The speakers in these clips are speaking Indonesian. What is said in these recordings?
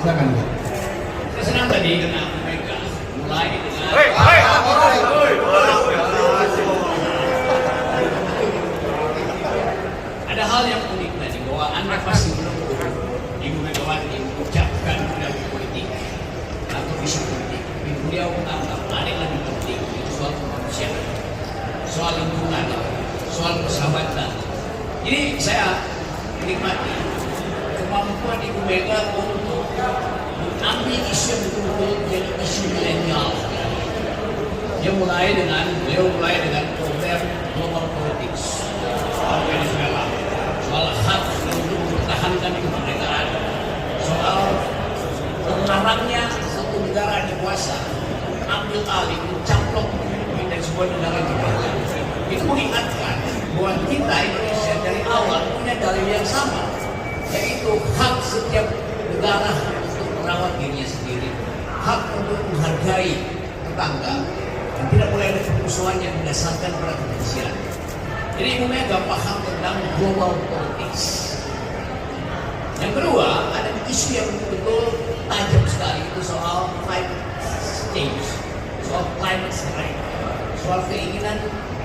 Silakan. Saya senang tadi karena mereka mulai dengan ada hal yang unik tadi bahwa Anda pasti menunggu Ibu Megawati mengucapkan pidato politik atau visi politik. Beliau menganggap ada yang lebih penting itu soal kemanusiaan, soal lingkungan, soal persahabatan. Jadi saya menikmati kemampuan Ibu Mega untuk mengambil isu yang betul-betul menjadi isu milenial. Beliau mulai dengan program global politics, soal Venezuela, soal hak untuk mempertahankan kemerdekaan, soal melarangnya satu negara dikuasa ambil alih, mencaplok dari sebuah negara juga. Itu mengingatkan bahwa kita Indonesia dari awal punya dalil yang sama, yaitu hak setiap negara untuk merawat dirinya sendiri, hak untuk menghargai tetangga, dan tidak boleh ada permusuhan yang didasarkan pada kebencian. Jadi Ibu Mega paham tentang global politics. Yang kedua, ada isu yang betul-betul tajam sekali, itu soal climate change, soal climate strike, soal keinginan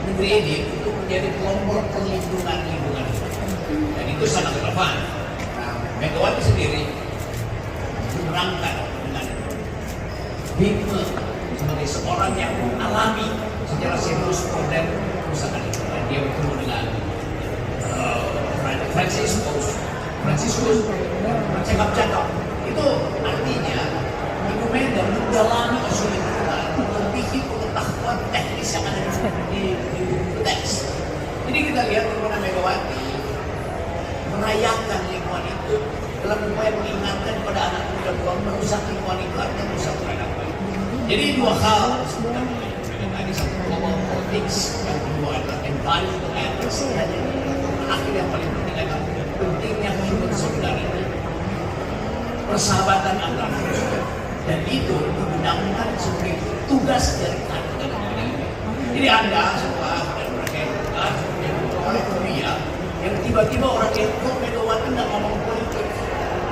negeri ini untuk menjadi kelompok perlindungan lingkungan. Dan itu sangat relevan. Nah, Megawati sendiri berangkat dengan hikmah sebagai seorang yang mengalami secara serius problem kerusakan lingkungan. Dia bertemu dengan Franciscus bercakap-cakap. Itu artinya Ibu Mega mendalami isu lingkungan, melebihi pengetahuan teknis yang ada di teks. Jadi kita lihat bagaimana Megawati merayakan lingkungan itu dalam upaya mengingatkan kepada anak muda bahwa merusak lingkungan itu artinya merusak peradaban. Jadi dua hal sebenarnya tadi, satu global politics, yang kedua adalah environmental ethics, dan yang terakhir yang paling penting adalah pentingnya human solidarity, persahabatan antar manusia. Dan itu diundangkan sebagai tugas dari negara. Jadi Anda setelah dan mereka yang oleh dunia yang tiba-tiba orang yang kok Megawati nggak ngomong politik,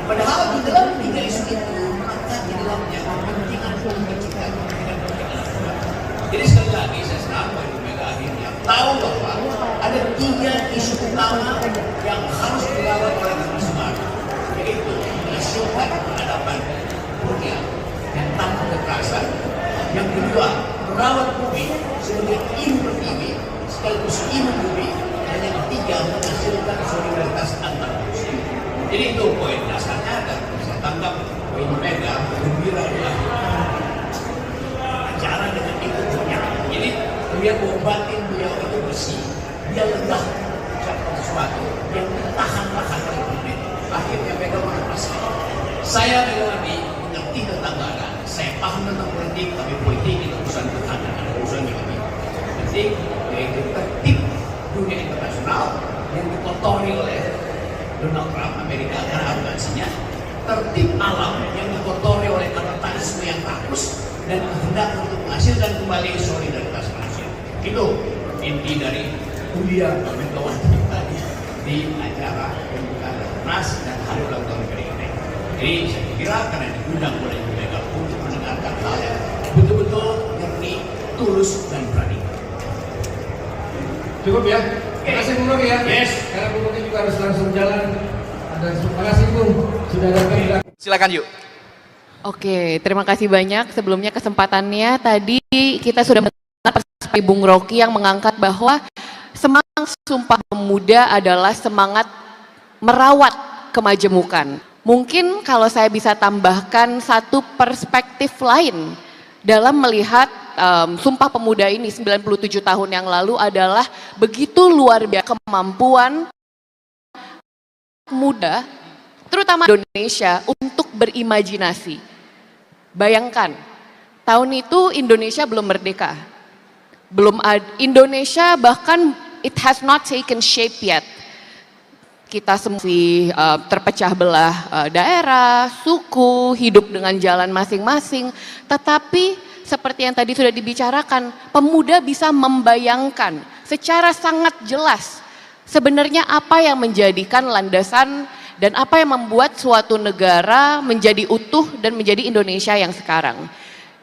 padahal di dalam tiga isu itu maka di dalamnya kepentingan publik kita, kepentingan politik anak muda. Jadi sekali lagi saya senang bahwa Ibu Mega akhirnya tahu bahwa ada tiga isu utama yang harus dilawan oleh negeri Semarang, yaitu mengasyurkan peradaban dunia yang tanpa kekerasan. Yang kedua, merawat bumi sebagai ibu pertiwi sekaligus ibu bumi. Dan yang ketiga, menghasilkan solidaritas antar manusia. Jadi itu poin dasarnya, dan saya tangkap bahwa Ibu Mega gembira adalah acara dengan itu banyak. Jadi dia bahwa batin beliau itu bersih, dia lega ucapkan sesuatu yang tahan-tahan oleh publik. Akhirnya Mega menguasai. Saya Megawati mengerti tentang keadaan, saya paham tentang politik, tapi politik itu urusan Tuhan, ada urusan yang lebih penting, yaitu tertib dunia internasional yang dikotori oleh Donald Trump Amerika karena arogansinya, tertib alam yang dikotori oleh kapitalisme yang rakus dan kehendak untuk menghasilkan kembali solidaritas manusia. Itu inti dari kuliah Megawati tadi di acara pembukaan Rakernas dan Hari Ulang Tahun PDIP. Jadi saya kira karena diundang oleh Ibu Mega untuk mendengarkan hal yang betul-betul murni, tulus dan berani. Cukup ya? Terima kasih Bu Rogi ya. Yes. Karena Bu Rogi juga harus langsung jalan. Terima kasih Bu sudah datang. Silakan yuk. Oke, terima kasih banyak. Sebelumnya kesempatannya tadi kita sudah mendengar perspektif Bung Rocky yang mengangkat bahwa semangat Sumpah Pemuda adalah semangat merawat kemajemukan. Mungkin kalau saya bisa tambahkan satu perspektif lain dalam melihat Sumpah Pemuda ini 97 tahun yang lalu adalah begitu luar biasa kemampuan muda, terutama Indonesia, untuk berimajinasi. Bayangkan, tahun itu Indonesia belum merdeka. Indonesia bahkan it has not taken shape yet. Kita masih terpecah belah daerah, suku, hidup dengan jalan masing-masing. Tetapi seperti yang tadi sudah dibicarakan, pemuda bisa membayangkan secara sangat jelas sebenarnya apa yang menjadikan landasan dan apa yang membuat suatu negara menjadi utuh dan menjadi Indonesia yang sekarang.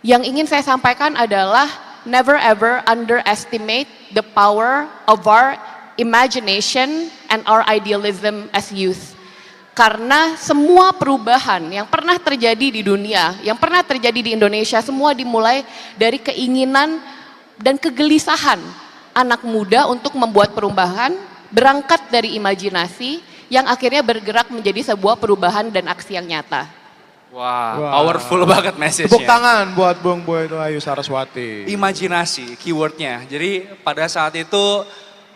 Yang ingin saya sampaikan adalah never ever underestimate the power of our imagination and our idealism as youth. Karena semua perubahan yang pernah terjadi di dunia, yang pernah terjadi di Indonesia, semua dimulai dari keinginan dan kegelisahan anak muda untuk membuat perubahan, berangkat dari imajinasi yang akhirnya bergerak menjadi sebuah perubahan dan aksi yang nyata. Wah, powerful banget message-nya. Tepuk tangan buat Bung Boy Ayu Saraswati. Imajinasi, keywordnya. Jadi pada saat itu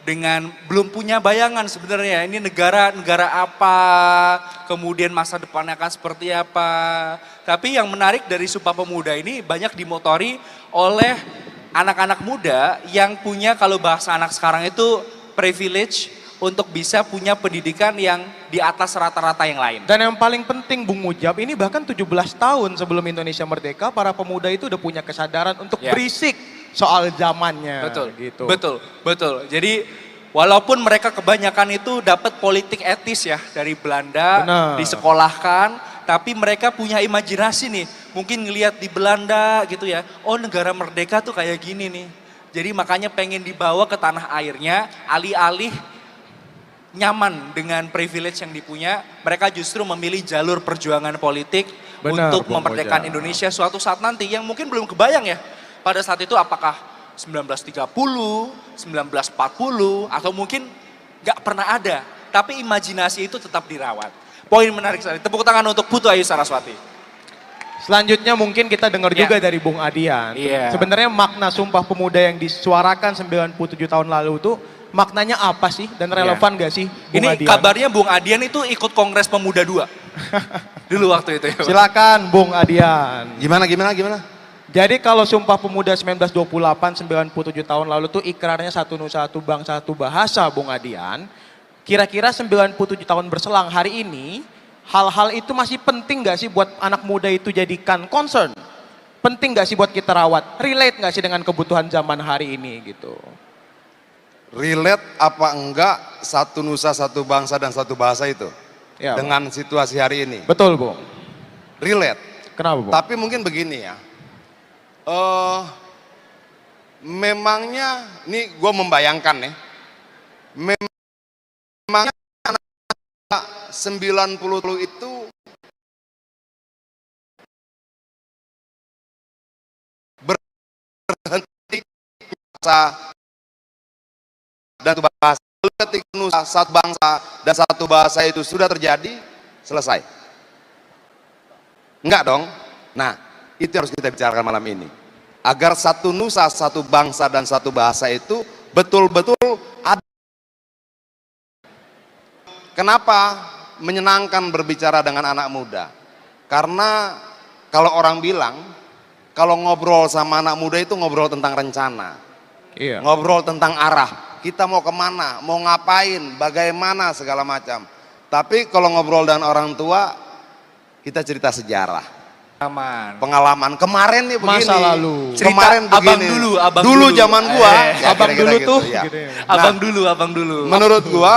dengan belum punya bayangan sebenarnya ini negara apa, kemudian masa depannya akan seperti apa. Tapi yang menarik dari Sumpah Pemuda ini banyak dimotori oleh anak-anak muda yang punya, kalau bahasa anak sekarang itu, privilege untuk bisa punya pendidikan yang di atas rata-rata yang lain. Dan yang paling penting Bung Mujab, ini bahkan 17 tahun sebelum Indonesia merdeka, para pemuda itu udah punya kesadaran untuk berisik soal zamannya. Betul, gitu. betul. Jadi walaupun mereka kebanyakan itu dapat politik etis ya dari Belanda, disekolahkan, tapi mereka punya imajinasi nih, mungkin ngelihat di Belanda gitu ya, oh negara merdeka tuh kayak gini nih. Jadi makanya pengen dibawa ke tanah airnya, alih-alih nyaman dengan privilege yang dipunya, mereka justru memilih jalur perjuangan politik untuk memerdekakan Indonesia suatu saat nanti yang mungkin belum kebayang ya. Pada saat itu apakah 1930, 1940, atau mungkin gak pernah ada. Tapi imajinasi itu tetap dirawat. Poin menarik sekali. Tepuk tangan untuk Putu Ayu Saraswati. Selanjutnya mungkin kita dengar juga dari Bung Adian. Sebenarnya makna Sumpah Pemuda yang disuarakan 97 tahun lalu itu maknanya apa sih dan relevan gak sih Bung Ini Adian? kabarnya Bung Adian itu ikut Kongres Pemuda 2. Dulu waktu itu ya. Silakan Bung Adian. Gimana? Jadi kalau Sumpah Pemuda 1928, 97 tahun lalu tuh ikrarnya satu nusa, satu bangsa, satu bahasa Bung Adian. Kira-kira 97 tahun berselang hari ini, hal-hal itu masih penting gak sih buat anak muda itu jadikan concern? Penting gak sih buat kita rawat? Relate gak sih dengan kebutuhan zaman hari ini gitu? Relate apa enggak satu nusa, satu bangsa, dan satu bahasa itu? Ya, dengan situasi hari ini? Betul Bung. Relate. Kenapa Bung? Tapi mungkin begini ya. Memangnya, ini gue membayangkan ya. Memangnya anak 90 itu berhenti dan satu bahasa. Ketika nusa, satu bangsa dan satu bahasa itu sudah terjadi, selesai. Enggak dong. Nah, itu harus kita bicarakan malam ini. Agar satu nusa, satu bangsa dan satu bahasa itu betul-betul ada. Kenapa menyenangkan berbicara dengan anak muda? Karena kalau orang bilang, kalau ngobrol sama anak muda itu ngobrol tentang rencana. Ngobrol tentang arah. Kita mau kemana, mau ngapain, bagaimana, segala macam. Tapi kalau ngobrol dengan orang tua, kita cerita sejarah. Pengalaman kemarin nih begini. Masa lalu. Kemarin cerita begini. abang dulu zaman gua. Abang dulu Kira-kira tuh. gitu, ya. Gitu ya. Nah, abang dulu. menurut gua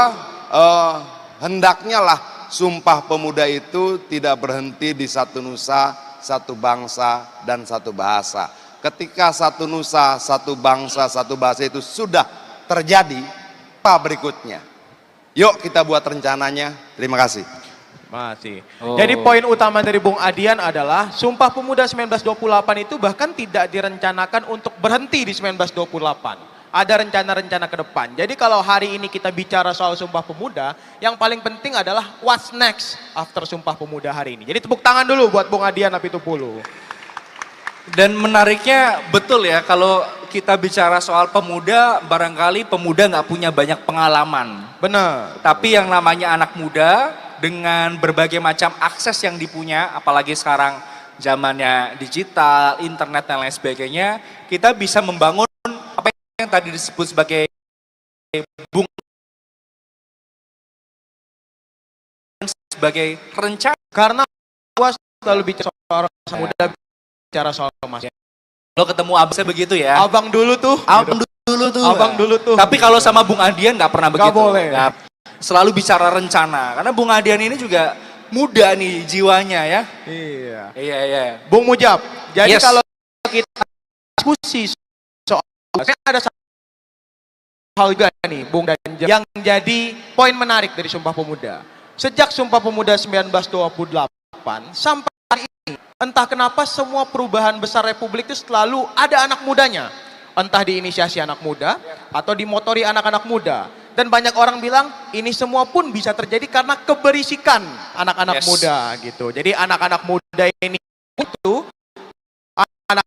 hendaknya lah Sumpah Pemuda itu tidak berhenti di satu nusa, satu bangsa, dan satu bahasa. Ketika satu nusa, satu bangsa, satu bahasa itu sudah terjadi, apa berikutnya? Yuk kita buat rencananya. Terima kasih. Masih. Jadi poin utama dari Bung Adian adalah Sumpah Pemuda 1928 itu bahkan tidak direncanakan untuk berhenti di 1928. Ada rencana-rencana ke depan. Jadi kalau hari ini kita bicara soal Sumpah Pemuda, yang paling penting adalah what's next after Sumpah Pemuda hari ini. Jadi tepuk tangan dulu buat Bung Adian Apitupulu. Dan menariknya betul ya, kalau kita bicara soal pemuda, barangkali pemuda nggak punya banyak pengalaman. Benar. Tapi yang namanya anak muda dengan berbagai macam akses yang dipunya, apalagi sekarang zamannya digital, internet dan lain sebagainya, kita bisa membangun apa yang tadi disebut sebagai bung sebagai rencana. Karena gua selalu bicara soal orang muda, bicara soal mas. Lo ketemu abangnya begitu ya? Abang dulu tuh. Abang dulu tuh. Abang dulu tuh. Tapi kalau sama Bung Adian nggak pernah begitu. Nggak boleh. selalu bicara rencana. Karena Bung Adian ini juga muda nih jiwanya ya. Iya. Iya. Bung Mujab, jadi Yes. kalau kita diskusi soal, ada satu hal juga nih, Bung dan yang jadi poin menarik dari Sumpah Pemuda. Sejak Sumpah Pemuda 1928 sampai hari ini, entah kenapa semua perubahan besar Republik itu selalu ada anak mudanya. Entah diinisiasi anak muda atau dimotori anak-anak muda. Dan banyak orang bilang ini semua pun bisa terjadi karena keberisikan anak-anak Yes. muda gitu. Jadi anak-anak muda ini itu anak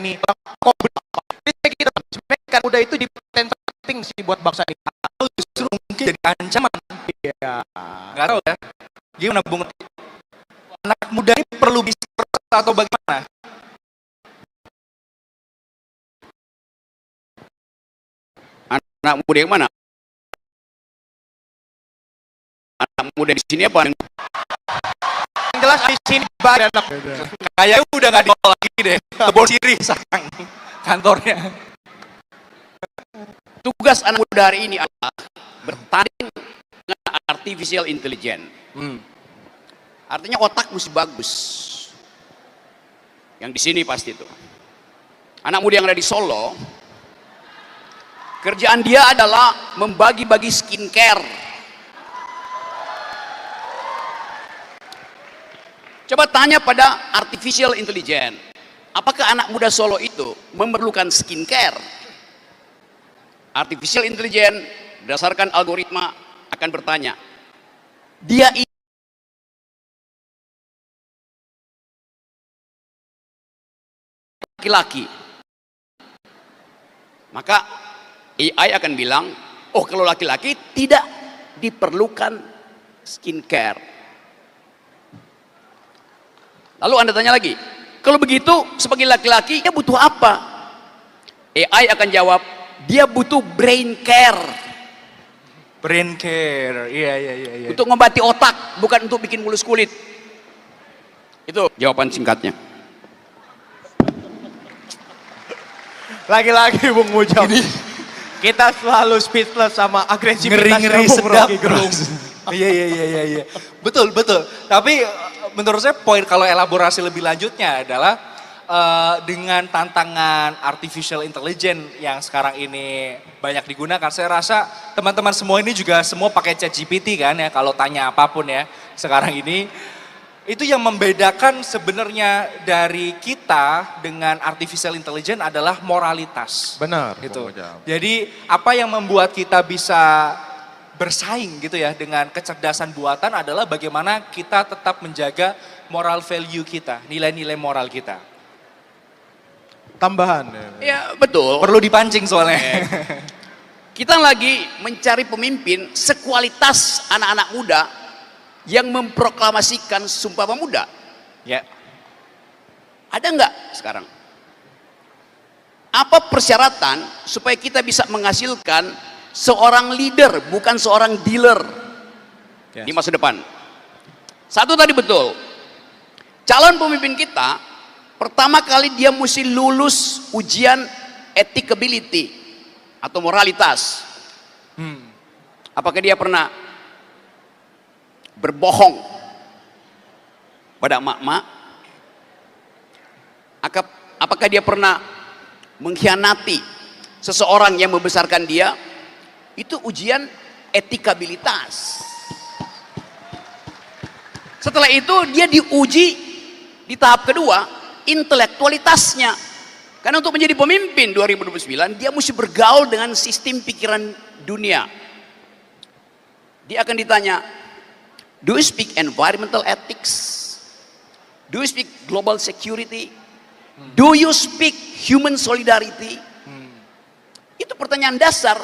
ini kita sebenarnya muda itu di penting sih buat bangsa ini. Justru mungkin jadi ancaman. Iya. Nggak tahu ya. Gimana Bung? Anak muda ini perlu bisa atau bagaimana? Anak muda yang mana? Anak muda di sini apa? Yang jelas di sini banyak anak muda. Kayaknya udah nggak dibawa lagi deh. Kebon Siri sekarang kantornya. Tugas anak muda hari ini adalah bertanding dengan artificial intelligence. Artinya otak mesti bagus. Yang di sini pasti itu. Anak muda yang ada di Solo, kerjaan dia adalah membagi-bagi skincare. Coba tanya pada artificial intelligence, apakah anak muda Solo itu memerlukan skincare? Artificial intelligence berdasarkan algoritma akan bertanya, dia laki-laki, maka AI akan bilang, oh kalau laki-laki tidak diperlukan skincare. Lalu Anda tanya lagi, kalau begitu sebagai laki-laki dia butuh apa? AI akan jawab, dia butuh brain care. Brain care, iya. Untuk ngobati otak, bukan untuk bikin mulus kulit. Itu jawaban singkatnya. Lagi-lagi Bung Mujab. Kita selalu speechless sama agresivitasnya Ngeri-ngeri Bung sedap Rocky bro. Gerung. Iya. Betul. Tapi menurut saya poin kalau elaborasi lebih lanjutnya adalah dengan tantangan artificial intelligence yang sekarang ini banyak digunakan. Saya rasa teman-teman semua ini juga semua pakai ChatGPT kan ya kalau tanya apapun ya sekarang ini. Itu yang membedakan sebenarnya dari kita dengan artificial intelligence adalah moralitas. Benar. Gitu. Bung Mujab. Jadi apa yang membuat kita bisa bersaing gitu ya dengan kecerdasan buatan adalah bagaimana kita tetap menjaga moral value kita, nilai-nilai moral kita. Tambahan. Ya betul. Perlu dipancing soalnya. Kita lagi mencari pemimpin sekualitas anak-anak muda yang memproklamasikan Sumpah Pemuda. Ya. Ada nggak sekarang? Apa persyaratan supaya kita bisa menghasilkan seorang leader, bukan seorang dealer di masa depan? Satu tadi betul, calon pemimpin kita pertama kali dia mesti lulus ujian ethicability atau moralitas. Apakah dia pernah berbohong pada emak-emak? Apakah dia pernah mengkhianati seseorang yang membesarkan dia? Itu ujian etikabilitas. Setelah itu dia diuji di tahap kedua, intelektualitasnya. Karena untuk menjadi pemimpin 2029 dia mesti bergaul dengan sistem pikiran dunia. Dia akan ditanya, do you speak environmental ethics? Do you speak global security? Do you speak human solidarity? Itu pertanyaan dasar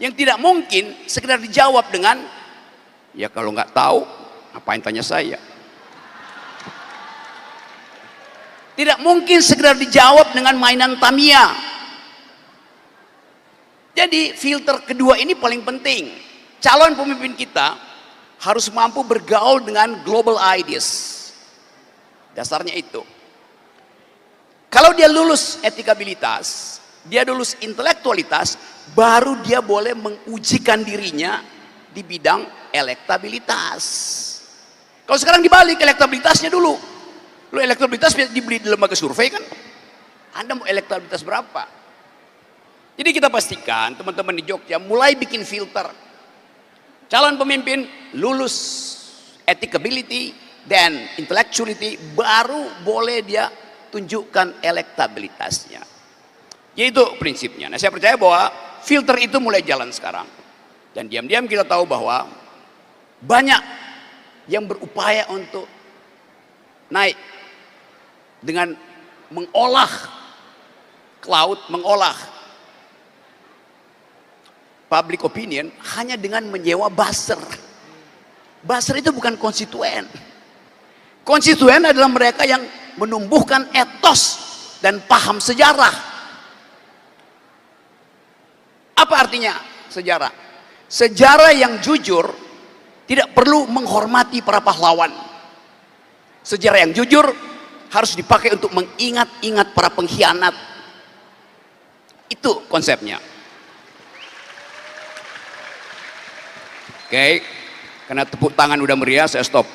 yang tidak mungkin sekedar dijawab dengan, ya kalau nggak tahu, ngapain tanya saya? Tidak mungkin sekedar dijawab dengan mainan Tamiya. Jadi filter kedua ini paling penting. Calon pemimpin kita harus mampu bergaul dengan global ideas. Dasarnya itu. Kalau dia dia lulus etikabilitas, dia lulus intelektualitas, baru dia boleh mengujikan dirinya di bidang elektabilitas. Kalau sekarang dibalik elektabilitasnya dulu. Lu elektabilitas dibeli di lembaga survei kan? Anda mau elektabilitas berapa? Jadi kita pastikan teman-teman di Jogja mulai bikin filter. Calon pemimpin lulus etikability dan intellectuality, baru boleh dia tunjukkan elektabilitasnya. Yaitu prinsipnya. Nah, saya percaya bahwa filter itu mulai jalan sekarang. Dan diam-diam kita tahu bahwa banyak yang berupaya untuk naik dengan mengolah cloud, mengolah public opinion hanya dengan menyewa buzzer. Buzzer itu bukan konstituen. Konstituen adalah mereka yang menumbuhkan etos dan paham sejarah. Apa artinya sejarah? Sejarah yang jujur tidak perlu menghormati para pahlawan. Sejarah yang jujur harus dipakai untuk mengingat-ingat para pengkhianat. Itu konsepnya. Oke, karena tepuk tangan udah meriah, saya stop.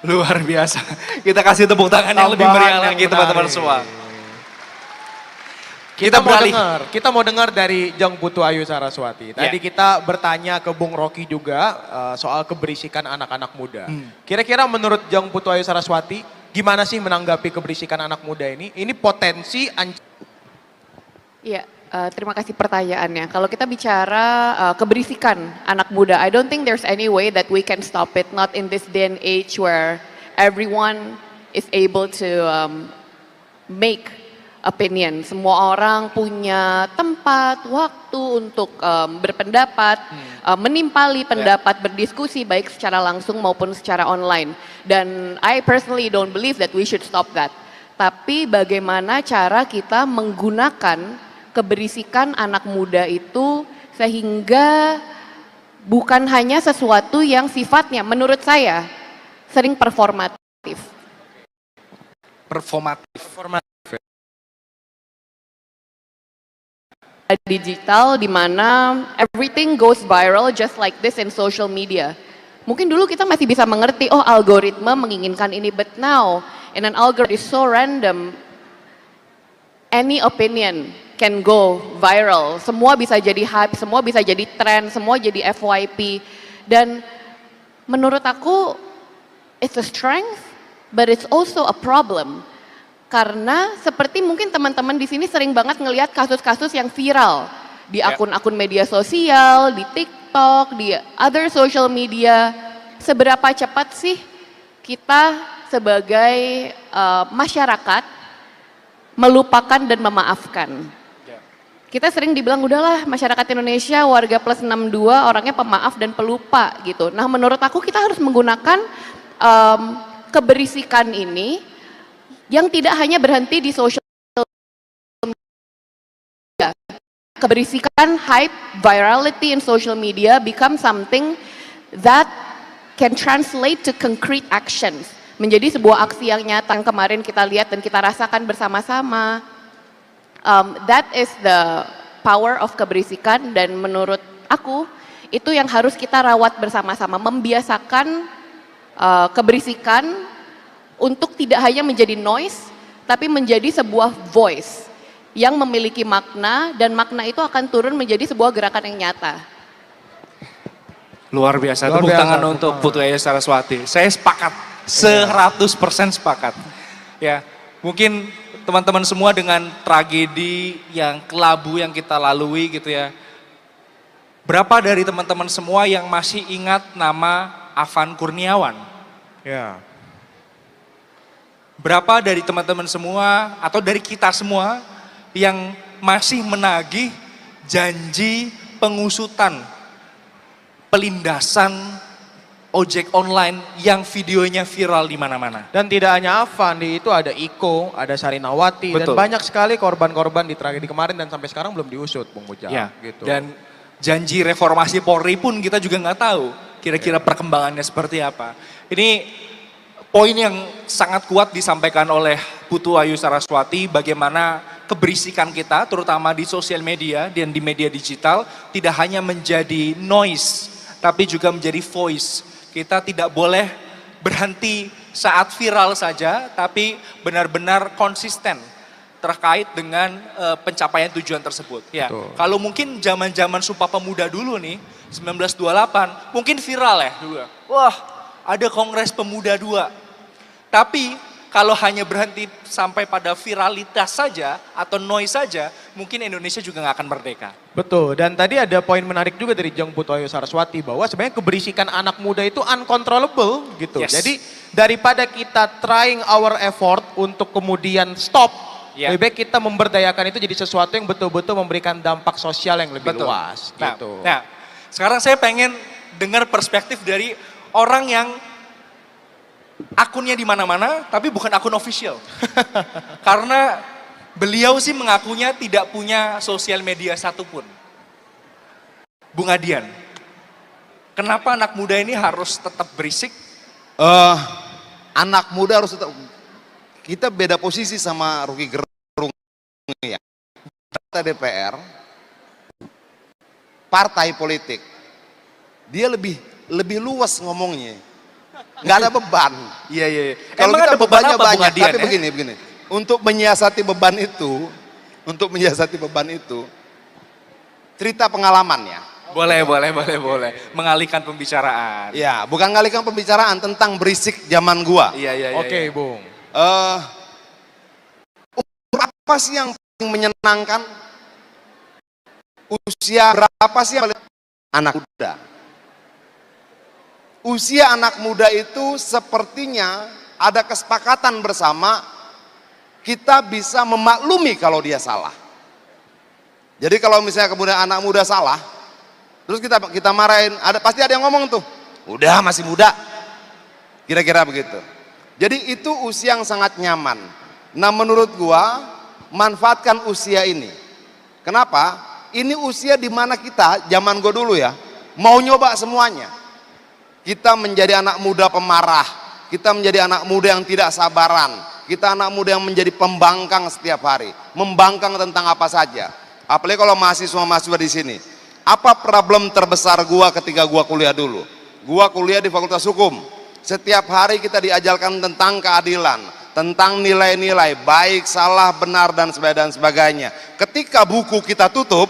Luar biasa. Kita kasih tepuk tangan yang lebih meriah lagi teman-teman semua. Kita mau dengar dari Jang Putu Ayu Saraswati. Tadi kita bertanya ke Bung Rocky juga soal keberisikan anak-anak muda. Kira-kira menurut Jang Putu Ayu Saraswati, gimana sih menanggapi keberisikan anak muda ini? Ini potensi Iya, terima kasih pertanyaannya. Kalau kita bicara keberisikan anak muda, I don't think there's any way that we can stop it. Not in this day and age where everyone is able to make opinion. Semua orang punya tempat, waktu untuk berpendapat, menimpali pendapat, berdiskusi baik secara langsung maupun secara online. Dan I personally don't believe that we should stop that. Tapi bagaimana cara kita menggunakan keberisikan anak muda itu sehingga bukan hanya sesuatu yang sifatnya menurut saya sering performatif. Digital di mana everything goes viral just like this in social media. Mungkin dulu kita masih bisa mengerti, oh algoritma menginginkan ini, but now in an algorithm is so random, any opinion can go viral. Semua bisa jadi hype, semua bisa jadi tren, semua jadi FYP. Dan menurut aku it's a strength, but it's also a problem. Karena seperti mungkin teman-teman di sini sering banget ngelihat kasus-kasus yang viral di akun-akun media sosial, di TikTok, di other social media. Seberapa cepat sih kita sebagai masyarakat melupakan dan memaafkan? Kita sering dibilang udahlah masyarakat Indonesia warga plus 62 orangnya pemaaf dan pelupa gitu. Nah menurut aku kita harus menggunakan keberisikan ini yang tidak hanya berhenti di social media. Keberisikan, hype, virality in social media become something that can translate to concrete actions. Menjadi sebuah aksi yang nyata yang kemarin kita lihat dan kita rasakan bersama-sama. That is the power of keberisikan, dan menurut aku itu yang harus kita rawat bersama-sama. Membiasakan keberisikan untuk tidak hanya menjadi noise, tapi menjadi sebuah voice yang memiliki makna, dan makna itu akan turun menjadi sebuah gerakan yang nyata. Luar biasa, tepuk tangan untuk Putu Ayu Saraswati. Saya sepakat, 100% sepakat. Ya, mungkin teman-teman semua dengan tragedi yang kelabu yang kita lalui gitu ya. Berapa dari teman-teman semua yang masih ingat nama Afan Kurniawan? Ya. Berapa dari teman-teman semua atau dari kita semua yang masih menagih janji pengusutan, pelindasan ojek online yang videonya viral di mana-mana? Dan tidak hanya Afan, di itu ada Iko, ada Sarinawati, dan banyak sekali korban-korban di tragedi kemarin dan sampai sekarang belum diusut, Bung Mujab. Ya, gitu. Dan janji reformasi Polri pun kita juga nggak tahu kira-kira perkembangannya seperti apa. Ini poin yang sangat kuat disampaikan oleh Putu Ayu Saraswati, bagaimana keberisikan kita, terutama di sosial media dan di media digital, tidak hanya menjadi noise, tapi juga menjadi voice. Kita tidak boleh berhenti saat viral saja, tapi benar-benar konsisten terkait dengan pencapaian tujuan tersebut. Ya, kalau mungkin zaman-zaman Sumpah Pemuda dulu nih, 1928, mungkin viral ya dulu. Wah, ada Kongres Pemuda 2. Tapi kalau hanya berhenti sampai pada viralitas saja atau noise saja, mungkin Indonesia juga nggak akan merdeka. Betul, dan tadi ada poin menarik juga dari Jeng Putu Ayu Saraswati bahwa sebenarnya keberisikan anak muda itu uncontrollable gitu. Yes. Jadi daripada kita trying our effort untuk kemudian stop, lebih baik kita memberdayakan itu jadi sesuatu yang betul-betul memberikan dampak sosial yang lebih luas. Gitu. Nah, sekarang saya pengen dengar perspektif dari orang yang akunnya di mana-mana, tapi bukan akun official. Karena beliau sih mengakunya tidak punya sosial media satupun. Bung Adian, kenapa anak muda ini harus tetap berisik? Anak muda harus tetap, kita beda posisi sama Rocky Gerung ya. Kita DPR, partai politik, dia lebih luas ngomongnya. Nggak ada beban. Iya. Kalau Emang kita ada beban bebannya apa, Bung banyak, Adian, tapi begini. Untuk menyiasati beban itu, cerita pengalaman ya. Boleh. Mengalihkan pembicaraan. Ya, bukan ngalihkan pembicaraan tentang berisik zaman gua. Iya. Oke, Bung. Umur apa sih yang paling menyenangkan? Usia berapa sih yang paling anak muda? Usia anak muda itu sepertinya ada kesepakatan bersama, kita bisa memaklumi kalau dia salah. Jadi kalau misalnya kemudian anak muda salah, terus kita marahin, pasti ada yang ngomong tuh, udah masih muda, kira-kira begitu. Jadi itu usia yang sangat nyaman. Nah menurut gua, manfaatkan usia ini. Kenapa? Ini usia dimana kita, zaman gua dulu ya, mau nyoba semuanya. Kita menjadi anak muda pemarah, kita menjadi anak muda yang tidak sabaran, kita anak muda yang menjadi pembangkang setiap hari, membangkang tentang apa saja. Apalagi kalau mahasiswa di sini. Apa problem terbesar gua ketika gua kuliah dulu? Gua kuliah di Fakultas Hukum. Setiap hari kita diajarkan tentang keadilan, tentang nilai-nilai baik, salah, benar dan sebagainya. Ketika buku kita tutup,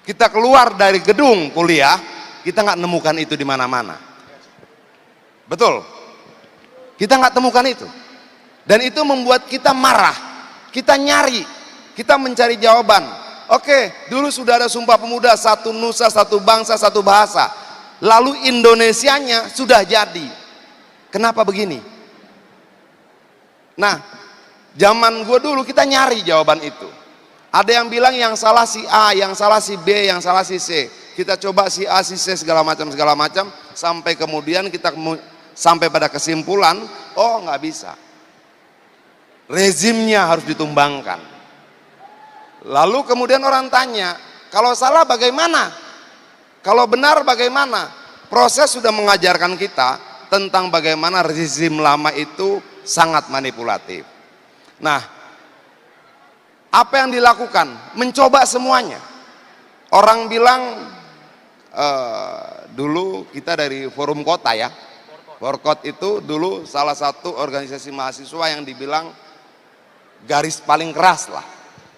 kita keluar dari gedung kuliah, kita nggak nemukan itu di mana-mana. Betul, kita nggak temukan itu, dan itu membuat kita marah, kita nyari, kita mencari jawaban. Oke, dulu sudah ada Sumpah Pemuda, satu nusa, satu bangsa, satu bahasa, lalu Indonesianya sudah jadi. Kenapa begini? Nah, zaman gue dulu kita nyari jawaban itu. Ada yang bilang yang salah si A, yang salah si B, yang salah si C. Kita coba si A, si C, segala macam, sampai kemudian kita sampai pada kesimpulan, oh nggak bisa, rezimnya harus ditumbangkan. Lalu kemudian orang tanya, kalau salah bagaimana? Kalau benar bagaimana? Proses sudah mengajarkan kita tentang bagaimana rezim lama itu sangat manipulatif. Nah, apa yang dilakukan? Mencoba semuanya. Orang bilang, dulu kita dari Forum Kota ya, Forkot itu dulu salah satu organisasi mahasiswa yang dibilang garis paling keras lah.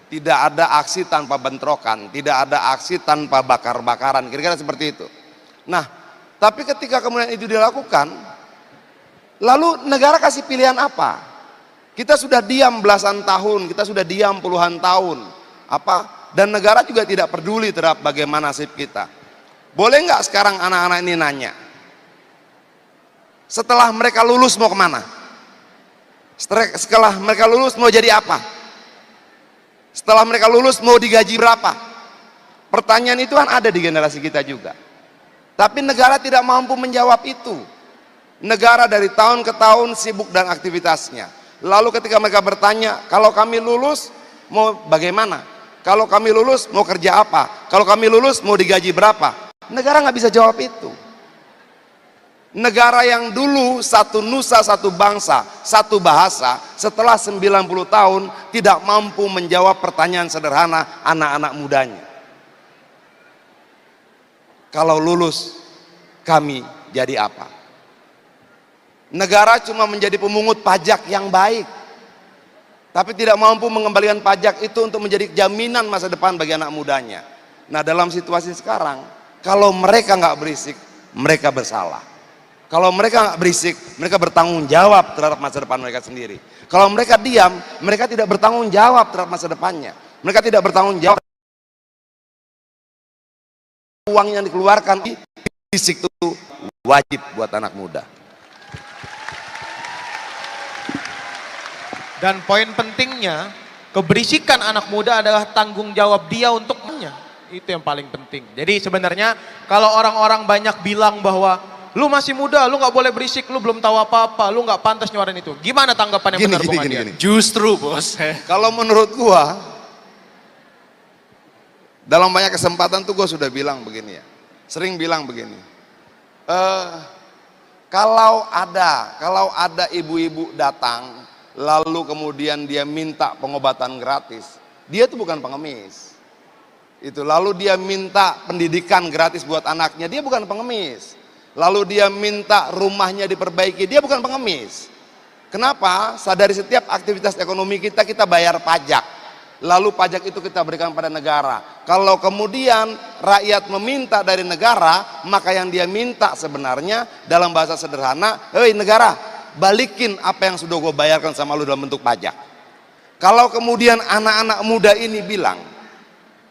Tidak ada aksi tanpa bentrokan, tidak ada aksi tanpa bakar-bakaran, kira-kira seperti itu. Nah, tapi ketika kemudian itu dilakukan, lalu negara kasih pilihan apa? Kita sudah diam belasan tahun, kita sudah diam puluhan tahun, dan negara juga tidak peduli terhadap bagaimana nasib kita. Boleh nggak sekarang anak-anak ini nanya? Setelah mereka lulus mau kemana? Setelah mereka lulus mau jadi apa? Setelah mereka lulus mau digaji berapa? Pertanyaan itu kan ada di generasi kita juga. Tapi negara tidak mampu menjawab itu. Negara dari tahun ke tahun sibuk dan aktivitasnya. Lalu ketika mereka bertanya, kalau kami lulus mau bagaimana? Kalau kami lulus mau kerja apa? Kalau kami lulus mau digaji berapa? Negara nggak bisa jawab itu. Negara yang dulu satu nusa, satu bangsa, satu bahasa, setelah 90 tahun tidak mampu menjawab pertanyaan sederhana anak-anak mudanya. Kalau lulus, kami jadi apa? Negara cuma menjadi pemungut pajak yang baik, tapi tidak mampu mengembalikan pajak itu untuk menjadi jaminan masa depan bagi anak mudanya. Nah, dalam situasi sekarang, kalau mereka nggak berisik, mereka bersalah. Kalau mereka nggak berisik, mereka bertanggung jawab terhadap masa depan mereka sendiri. Kalau mereka diam, mereka tidak bertanggung jawab terhadap masa depannya. Mereka tidak bertanggung jawab. Uang yang dikeluarkan berisik itu wajib buat anak muda. Dan poin pentingnya, keberisikan anak muda adalah tanggung jawab dia untuknya. Itu yang paling penting. Jadi sebenarnya kalau orang-orang banyak bilang bahwa lu masih muda, lu nggak boleh berisik, lu belum tahu apa-apa, lu nggak pantas nyuarin itu. Gimana tanggapan yang benar, Bung Adian? Justru bos. Kalau menurut gua, dalam banyak kesempatan tuh gua sudah bilang begini ya, sering bilang begini. Kalau ada ibu-ibu datang, lalu kemudian dia minta pengobatan gratis, dia tuh bukan pengemis. Itu lalu dia minta pendidikan gratis buat anaknya, dia bukan pengemis. Lalu dia minta rumahnya diperbaiki, dia bukan pengemis. Kenapa? Sadari setiap aktivitas ekonomi kita bayar pajak. Lalu pajak itu kita berikan pada negara. Kalau kemudian rakyat meminta dari negara, maka yang dia minta sebenarnya dalam bahasa sederhana, hei negara, balikin apa yang sudah gue bayarkan sama lu dalam bentuk pajak. Kalau kemudian anak-anak muda ini bilang,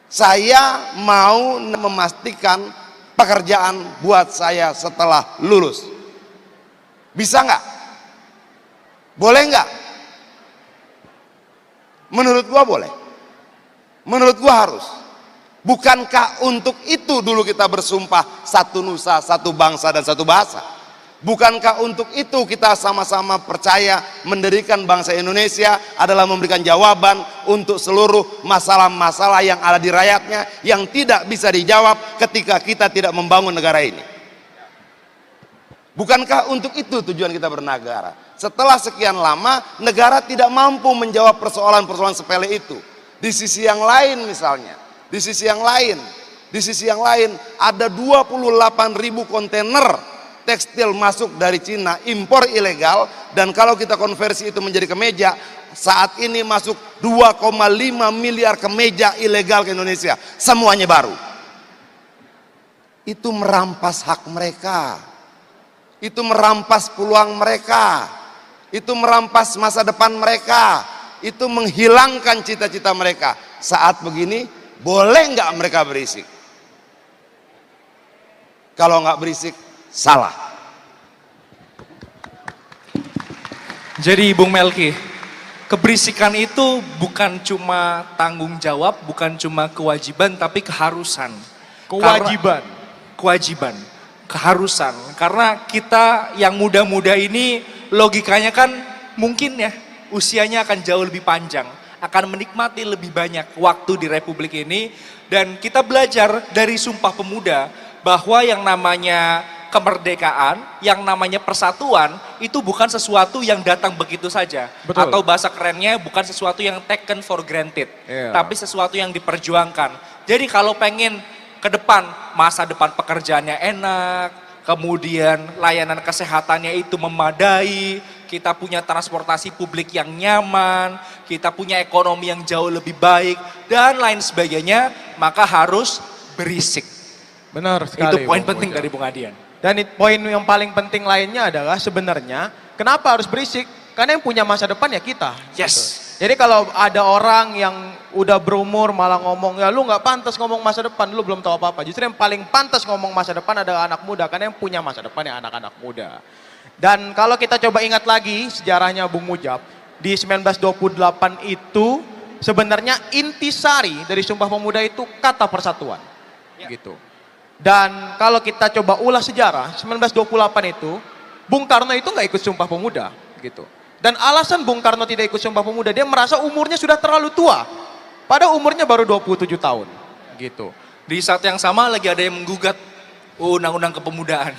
saya mau memastikan pekerjaan buat saya setelah lulus. Bisa nggak? Boleh nggak? Menurut gua boleh. Menurut gua harus. Bukankah untuk itu dulu kita bersumpah satu nusa, satu bangsa dan satu bahasa? Bukankah untuk itu kita sama-sama percaya mendirikan bangsa Indonesia adalah memberikan jawaban untuk seluruh masalah-masalah yang ada di rakyatnya yang tidak bisa dijawab ketika kita tidak membangun negara ini? Bukankah untuk itu tujuan kita bernegara? Setelah sekian lama negara tidak mampu menjawab persoalan-persoalan sepele itu. Di sisi yang lain misalnya, di sisi yang lain ada 28.000 kontainer tekstil masuk dari Cina, impor ilegal, dan kalau kita konversi itu menjadi kemeja, saat ini masuk 2,5 miliar kemeja ilegal ke Indonesia, semuanya baru. Itu merampas hak mereka, itu merampas peluang mereka, itu merampas masa depan mereka, itu menghilangkan cita-cita mereka. Saat begini, boleh nggak mereka berisik? Kalau nggak berisik, salah. Jadi Bung Melki, keberisikan itu bukan cuma tanggung jawab, bukan cuma kewajiban, tapi keharusan. Kewajiban, keharusan. Karena kita yang muda-muda ini logikanya kan mungkin ya usianya akan jauh lebih panjang, akan menikmati lebih banyak waktu di Republik ini, dan kita belajar dari Sumpah Pemuda bahwa yang namanya kemerdekaan, yang namanya persatuan itu bukan sesuatu yang datang begitu saja. Betul. Atau bahasa kerennya bukan sesuatu yang taken for granted, tapi sesuatu yang diperjuangkan. Jadi kalau pengen ke depan, masa depan pekerjaannya enak, kemudian layanan kesehatannya itu memadai, kita punya transportasi publik yang nyaman, kita punya ekonomi yang jauh lebih baik, dan lain sebagainya, maka harus berisik. Benar sekali. Itu poin penting dari Bung Adian. Dan poin yang paling penting lainnya adalah sebenarnya kenapa harus berisik? Karena yang punya masa depan ya kita. Yes. Gitu. Jadi kalau ada orang yang udah berumur malah ngomong, ya lu nggak pantas ngomong masa depan, lu belum tahu apa-apa. Justru yang paling pantas ngomong masa depan adalah anak muda, karena yang punya masa depan ya anak-anak muda. Dan kalau kita coba ingat lagi sejarahnya Bung Mujab, di 1928 itu sebenarnya intisari dari Sumpah Pemuda itu kata persatuan. Gitu. Dan kalau kita coba ulas sejarah, 1928 itu, Bung Karno itu nggak ikut Sumpah Pemuda, gitu. Dan alasan Bung Karno tidak ikut Sumpah Pemuda, dia merasa umurnya sudah terlalu tua. Padahal umurnya baru 27 tahun, gitu. Di saat yang sama lagi ada yang menggugat Undang-Undang Kepemudaan.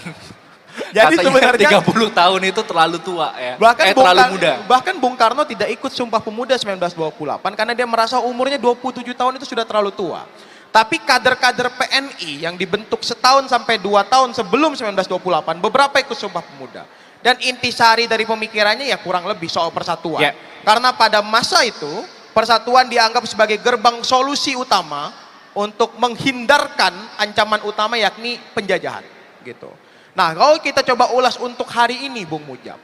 Jadi Katanya sebenarnya 30 tahun itu terlalu tua ya. bahkan Terlalu muda. Bahkan Bung Karno tidak ikut Sumpah Pemuda 1928 karena dia merasa umurnya 27 tahun itu sudah terlalu tua. Tapi kader-kader PNI yang dibentuk setahun sampai 2 tahun sebelum 1928, beberapa ikut Sumpah Pemuda. Dan intisari dari pemikirannya ya kurang lebih soal persatuan. Ya. Karena pada masa itu, persatuan dianggap sebagai gerbang solusi utama untuk menghindarkan ancaman utama yakni penjajahan. Gitu. Nah, kalau kita coba ulas untuk hari ini, Bung Mujab,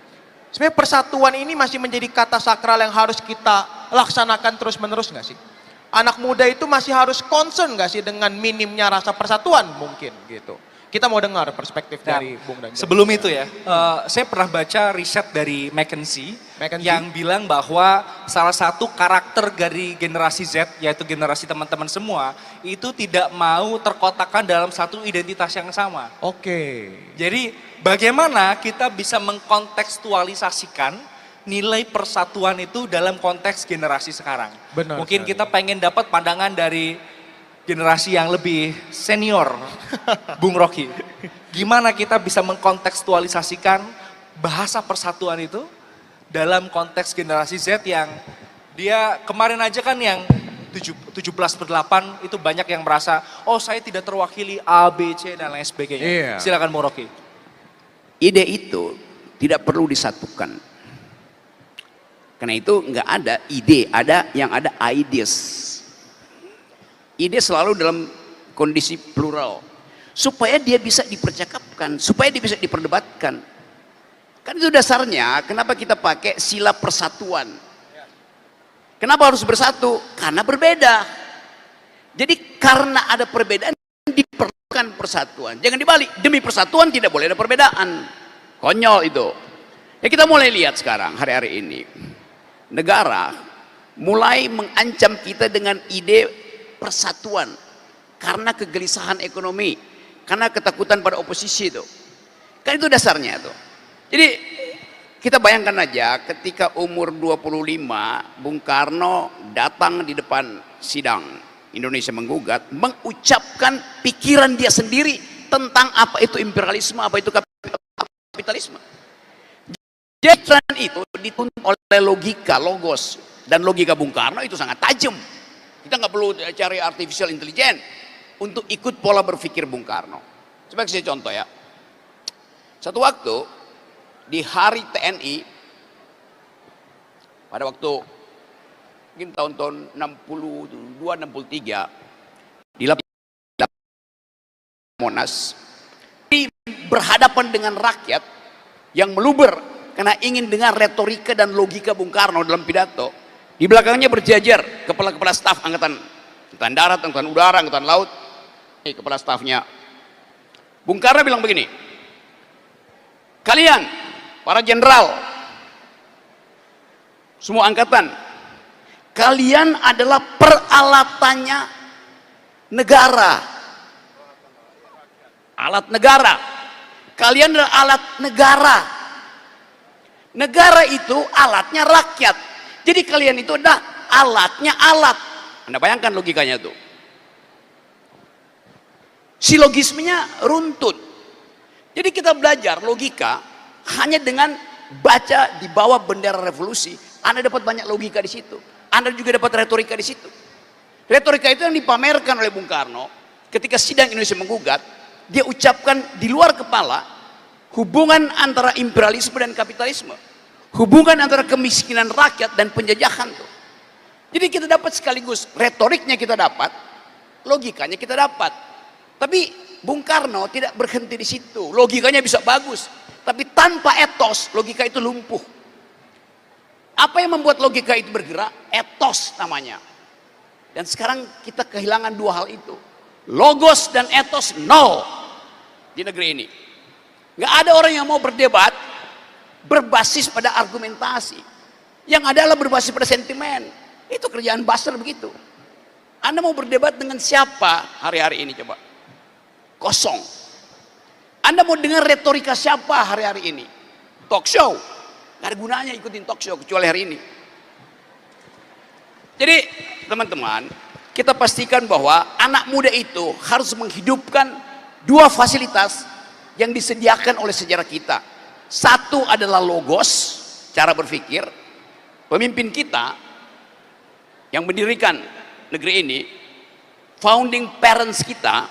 sebenarnya persatuan ini masih menjadi kata sakral yang harus kita laksanakan terus-menerus nggak sih? Anak muda itu masih harus concern nggak sih dengan minimnya rasa persatuan mungkin gitu. Kita mau dengar perspektif dari Bung dan Sebelum itu ya, saya pernah baca riset dari McKinsey yang bilang bahwa salah satu karakter dari generasi Z, yaitu generasi teman-teman semua, itu tidak mau terkotakkan dalam satu identitas yang sama. Oke. Jadi bagaimana kita bisa mengkontekstualisasikan nilai persatuan itu dalam konteks generasi sekarang. Benar Mungkin sekali. kita pengen dapat pandangan dari generasi yang lebih senior, Bung Rocky. Gimana kita bisa mengkontekstualisasikan bahasa persatuan itu dalam konteks generasi Z yang dia kemarin aja kan yang 17/8 itu banyak yang merasa, oh saya tidak terwakili A, B, C dan lain sebagainya. Iya. Silakan Bung Rocky. Ide itu tidak perlu disatukan. Karena itu nggak ada ide, yang ada ideas. Ide selalu dalam kondisi plural. Supaya dia bisa dipercakapkan, supaya dia bisa diperdebatkan. Kan itu dasarnya kenapa kita pakai sila persatuan. Kenapa harus bersatu? Karena berbeda. Jadi karena ada perbedaan diperlukan persatuan. Jangan dibalik, demi persatuan tidak boleh ada perbedaan. Konyol itu. Ya kita mulai lihat sekarang hari-hari ini. Negara mulai mengancam kita dengan ide persatuan karena kegelisahan ekonomi, karena ketakutan pada oposisi itu. Kan itu dasarnya tuh. Jadi kita bayangkan aja ketika umur 25 Bung Karno datang di depan sidang Indonesia Menggugat mengucapkan pikiran dia sendiri tentang apa itu imperialisme, apa itu kapitalisme. Jadi itu dituntut oleh logika, logos, dan logika Bung Karno itu sangat tajam. Kita nggak perlu cari artificial intelligence untuk ikut pola berpikir Bung Karno. Coba saya contoh ya. Satu waktu di hari TNI pada waktu mungkin tahun-tahun 62-63 di Monas berhadapan dengan rakyat yang meluber karena ingin dengar retorika dan logika Bung Karno dalam pidato. Di belakangnya berjajar kepala-kepala staf angkatan darat, angkatan udara, angkatan laut. Ini kepala stafnya. Bung Karno bilang begini, kalian para jenderal, semua angkatan, kalian adalah peralatannya negara. Alat negara. Kalian adalah alat negara. Negara itu alatnya rakyat. Jadi kalian itu adalah alatnya alat. Anda bayangkan logikanya tuh. Silogismenya runtut. Jadi kita belajar logika hanya dengan baca di bawah bendera revolusi. Anda dapat banyak logika di situ. Anda juga dapat retorika di situ. Retorika itu yang dipamerkan oleh Bung Karno ketika sidang Indonesia Menggugat. Dia ucapkan di luar kepala hubungan antara imperialisme dan kapitalisme. Hubungan antara kemiskinan rakyat dan penjajahan tuh. Jadi kita dapat sekaligus retoriknya kita dapat, logikanya kita dapat. Tapi Bung Karno tidak berhenti di situ. Logikanya bisa bagus, tapi tanpa etos logika itu lumpuh. Apa yang membuat logika itu bergerak? Etos namanya. Dan sekarang kita kehilangan dua hal itu. Logos dan etos nol di negeri ini. Nggak ada orang yang mau berdebat berbasis pada argumentasi. Yang adalah berbasis pada sentimen. Itu kerjaan Buster begitu. Anda mau berdebat dengan siapa hari-hari ini coba? Kosong. Anda mau dengar retorika siapa hari-hari ini? Talk show. Gak ada gunanya ikutin talk show kecuali hari ini. Jadi teman-teman, kita pastikan bahwa anak muda itu harus menghidupkan dua fasilitas yang disediakan oleh sejarah kita. Satu adalah logos, cara berpikir. Pemimpin kita yang mendirikan negeri ini, founding parents kita,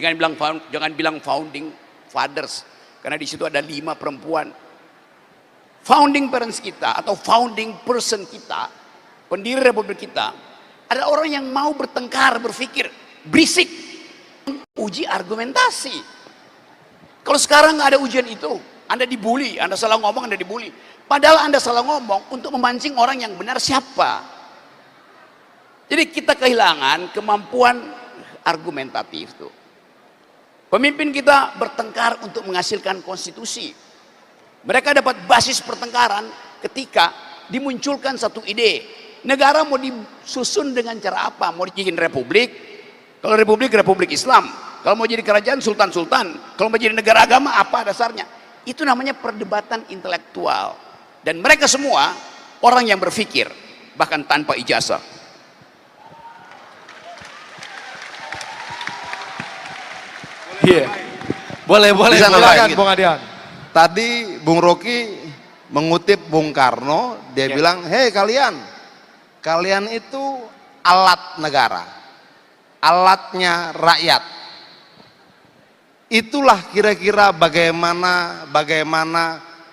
jangan bilang founding fathers, karena di situ ada 5 perempuan. Founding parents kita atau founding person kita, pendiri republik kita, ada orang yang mau bertengkar, berpikir, berisik, uji argumentasi. Kalau sekarang nggak ada ujian itu, Anda dibully, Anda salah ngomong, Anda dibully. Padahal Anda salah ngomong untuk memancing orang yang benar siapa. Jadi kita kehilangan kemampuan argumentatif tuh. Pemimpin kita bertengkar untuk menghasilkan konstitusi. Mereka dapat basis pertengkaran ketika dimunculkan satu ide. Negara mau disusun dengan cara apa? Mau dibikin republik? Kalau republik, republik Islam. Kalau mau jadi kerajaan, sultan-sultan. Kalau mau jadi negara agama, apa dasarnya? Itu namanya perdebatan intelektual. Dan mereka semua orang yang berpikir, bahkan tanpa ijazah. Iya. Boleh, Bisa Silakan, gitu. Bung Adian. Tadi Bung Rocky mengutip Bung Karno, dia bilang, hei kalian itu alat negara, alatnya rakyat. Itulah kira-kira bagaimana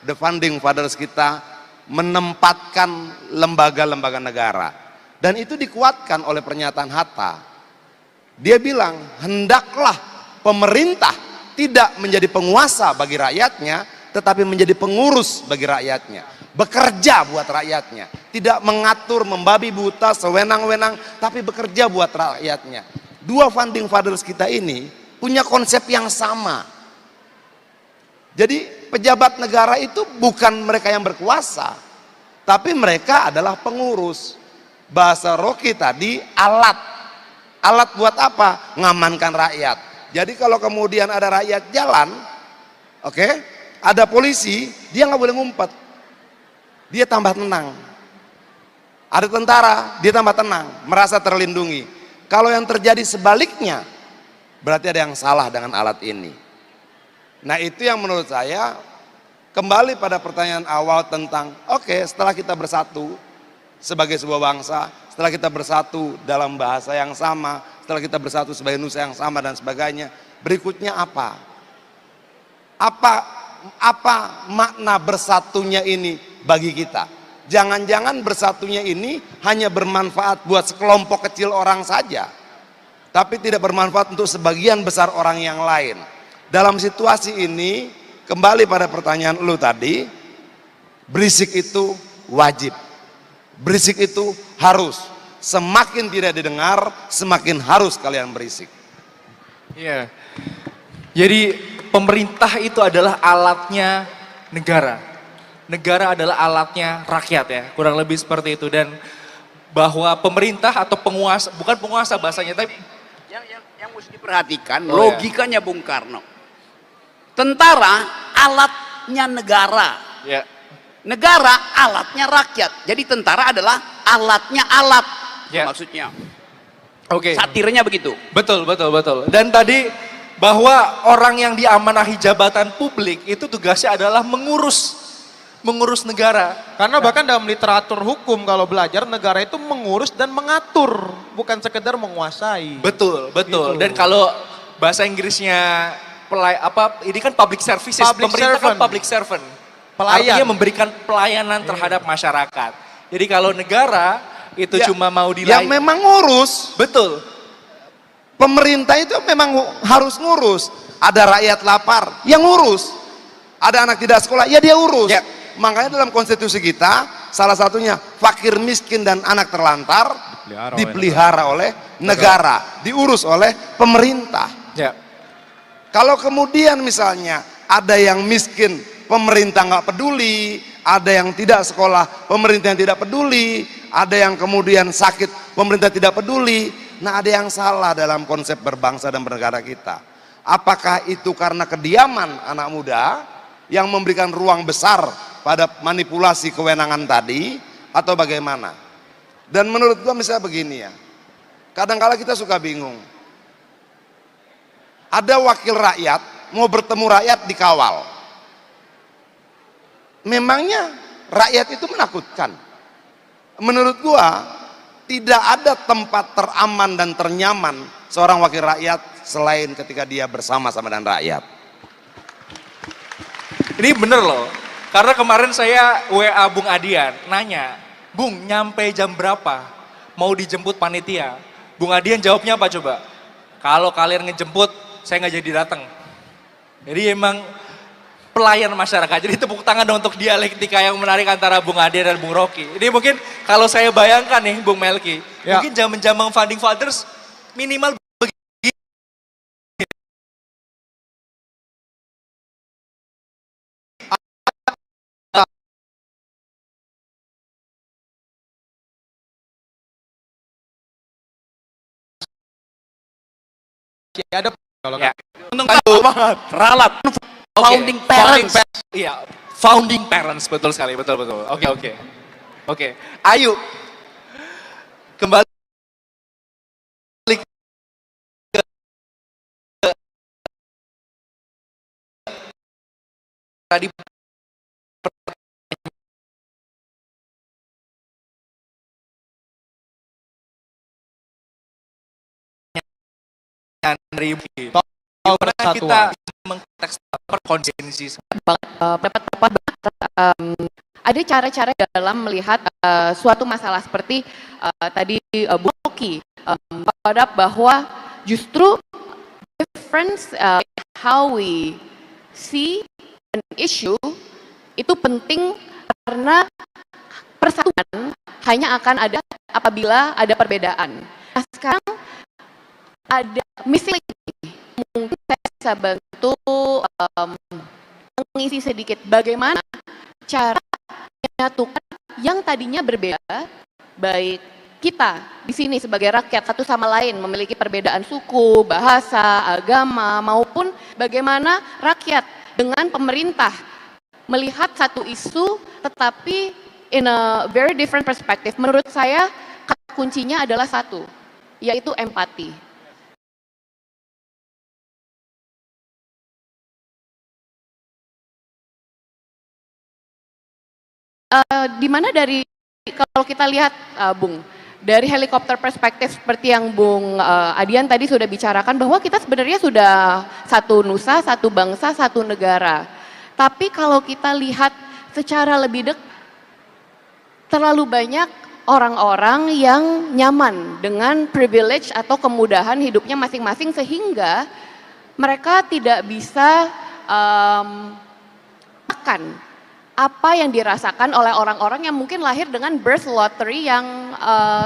the founding fathers kita menempatkan lembaga-lembaga negara. Dan itu dikuatkan oleh pernyataan Hatta. Dia bilang, hendaklah pemerintah tidak menjadi penguasa bagi rakyatnya, tetapi menjadi pengurus bagi rakyatnya. Bekerja buat rakyatnya. Tidak mengatur, membabi buta, sewenang-wenang, tapi bekerja buat rakyatnya. Dua founding fathers kita ini punya konsep yang sama. Jadi pejabat negara itu bukan mereka yang berkuasa, tapi mereka adalah pengurus. Bahasa Rocky tadi alat. Alat buat apa? Ngamankan rakyat. Jadi kalau kemudian ada rakyat jalan, oke, ada polisi, dia nggak boleh ngumpet. Dia tambah tenang. Ada tentara, dia tambah tenang, merasa terlindungi. Kalau yang terjadi sebaliknya, berarti ada yang salah dengan alat ini. Nah itu yang menurut saya, kembali pada pertanyaan awal tentang, oke, setelah kita bersatu sebagai sebuah bangsa, setelah kita bersatu dalam bahasa yang sama, setelah kita bersatu sebagai nusa yang sama dan sebagainya, berikutnya apa? Apa makna bersatunya ini bagi kita? Jangan-jangan bersatunya ini hanya bermanfaat buat sekelompok kecil orang saja, tapi tidak bermanfaat untuk sebagian besar orang yang lain. Dalam situasi ini, kembali pada pertanyaan lu tadi, berisik itu wajib, berisik itu harus. Semakin tidak didengar, semakin harus kalian berisik. Iya. Jadi pemerintah itu adalah alatnya negara. Negara adalah alatnya rakyat ya, kurang lebih seperti itu. Dan bahwa pemerintah atau penguasa, bukan penguasa bahasanya, tapi yang mesti diperhatikan logikanya Bung Karno. Tentara alatnya negara. ya. Negara alatnya rakyat. Jadi tentara adalah alatnya alat. Ya. Maksudnya. Oke. Satirnya begitu. Betul. Dan tadi bahwa orang yang diamanahi jabatan publik itu tugasnya adalah mengurus negara. Karena bahkan dalam literatur hukum kalau belajar, negara itu mengurus dan mengatur, bukan sekedar menguasai. Betul. Gitu. Dan kalau bahasa Inggrisnya ini kan public services, Public pemerintah servant. kan public servant. Pelayan. Artinya memberikan pelayanan terhadap masyarakat. Jadi kalau negara itu cuma mau Yang memang ngurus, Betul. pemerintah itu memang harus ngurus. Ada rakyat lapar, yang ngurus. Ada anak tidak sekolah, ya dia urus. Ya. Makanya dalam konstitusi kita, salah satunya fakir miskin dan anak terlantar dipelihara oleh negara, diurus oleh pemerintah. Ya. Kalau kemudian misalnya ada yang miskin, pemerintah nggak peduli, ada yang tidak sekolah, pemerintah yang tidak peduli, ada yang kemudian sakit, pemerintah tidak peduli. Nah, ada yang salah dalam konsep berbangsa dan bernegara kita. Apakah itu karena kediaman anak muda yang memberikan ruang besar pada manipulasi kewenangan tadi, atau bagaimana? Dan menurut gua misalnya begini ya, kadang-kala kita suka bingung. Ada wakil rakyat mau bertemu rakyat dikawal. Memangnya rakyat itu menakutkan? Menurut gua tidak ada tempat teraman dan ternyaman seorang wakil rakyat selain ketika dia bersama-sama dengan rakyat. Ini bener loh, karena kemarin saya WA Bung Adian, nanya, Bung nyampe jam berapa mau dijemput panitia? Bung Adian jawabnya apa coba? Kalau kalian ngejemput, saya nggak jadi datang. Jadi emang pelayan masyarakat. Jadi tepuk tangan dong untuk dialektika yang menarik antara Bung Adian dan Bung Rocky. Ini mungkin kalau saya bayangkan nih Bung Melki, mungkin zaman-zaman founding fathers minimal begini. Ada kalau Ya. untung tahu banget. Ralat. Founding parents. Iya, founding parents, betul sekali, betul. Oke. Ayu, kembali ke tadi gimana kita mengkonteks konsensi ada cara-cara dalam melihat suatu masalah seperti tadi Bu Rocky bahwa justru difference how we see an issue itu penting karena persatuan hanya akan ada apabila ada perbedaan. Nah, sekarang ada missing link. Mungkin saya bisa bantu mengisi sedikit bagaimana cara menyatukan yang tadinya berbeda, baik kita di sini sebagai rakyat satu sama lain memiliki perbedaan suku, bahasa, agama, maupun bagaimana rakyat dengan pemerintah melihat satu isu tetapi in a very different perspective. Menurut saya kata kuncinya adalah satu, yaitu empati. Di mana dari kalau kita lihat Bung, dari helikopter perspektif seperti yang Bung Adian tadi sudah bicarakan bahwa kita sebenarnya sudah satu nusa, satu bangsa, satu negara. Tapi kalau kita lihat secara lebih dekat, terlalu banyak orang-orang yang nyaman dengan privilege atau kemudahan hidupnya masing-masing sehingga mereka tidak bisa makan apa yang dirasakan oleh orang-orang yang mungkin lahir dengan birth lottery yang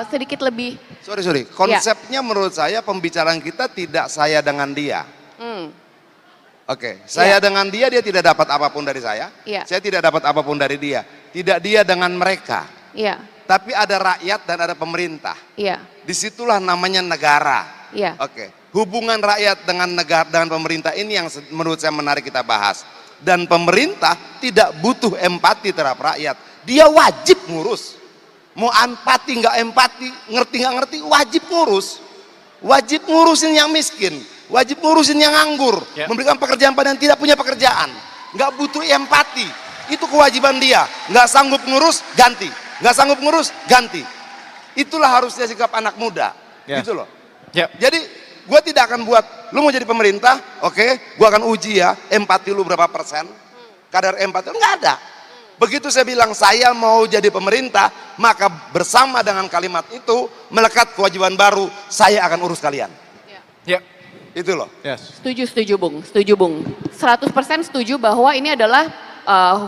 sedikit lebih. Sorry. Konsepnya menurut saya pembicaraan kita tidak saya dengan dia. Oke, saya dengan dia tidak dapat apapun dari saya. Saya tidak dapat apapun dari dia. Tidak dia dengan mereka. Tapi ada rakyat dan ada pemerintah. Disitulah namanya negara. Oke, hubungan rakyat dengan negara dan pemerintah ini yang menurut saya menarik kita bahas. Dan pemerintah tidak butuh empati terhadap rakyat. Dia wajib ngurus. Mau empati nggak empati, ngerti nggak ngerti, wajib ngurus. Wajib ngurusin yang miskin, wajib ngurusin yang nganggur, memberikan pekerjaan pada yang tidak punya pekerjaan. Nggak butuh empati, itu kewajiban dia. Nggak sanggup ngurus, ganti. Nggak sanggup ngurus, ganti. Itulah harusnya sikap anak muda, gitu loh. Jadi gue tidak akan buat, lu mau jadi pemerintah, oke, gue akan uji ya, empati lu berapa persen, kadar empati lu nggak ada. Begitu saya bilang saya mau jadi pemerintah, maka bersama dengan kalimat itu melekat kewajiban baru, saya akan urus kalian. Itu loh. Setuju Bung, 100% setuju bahwa ini adalah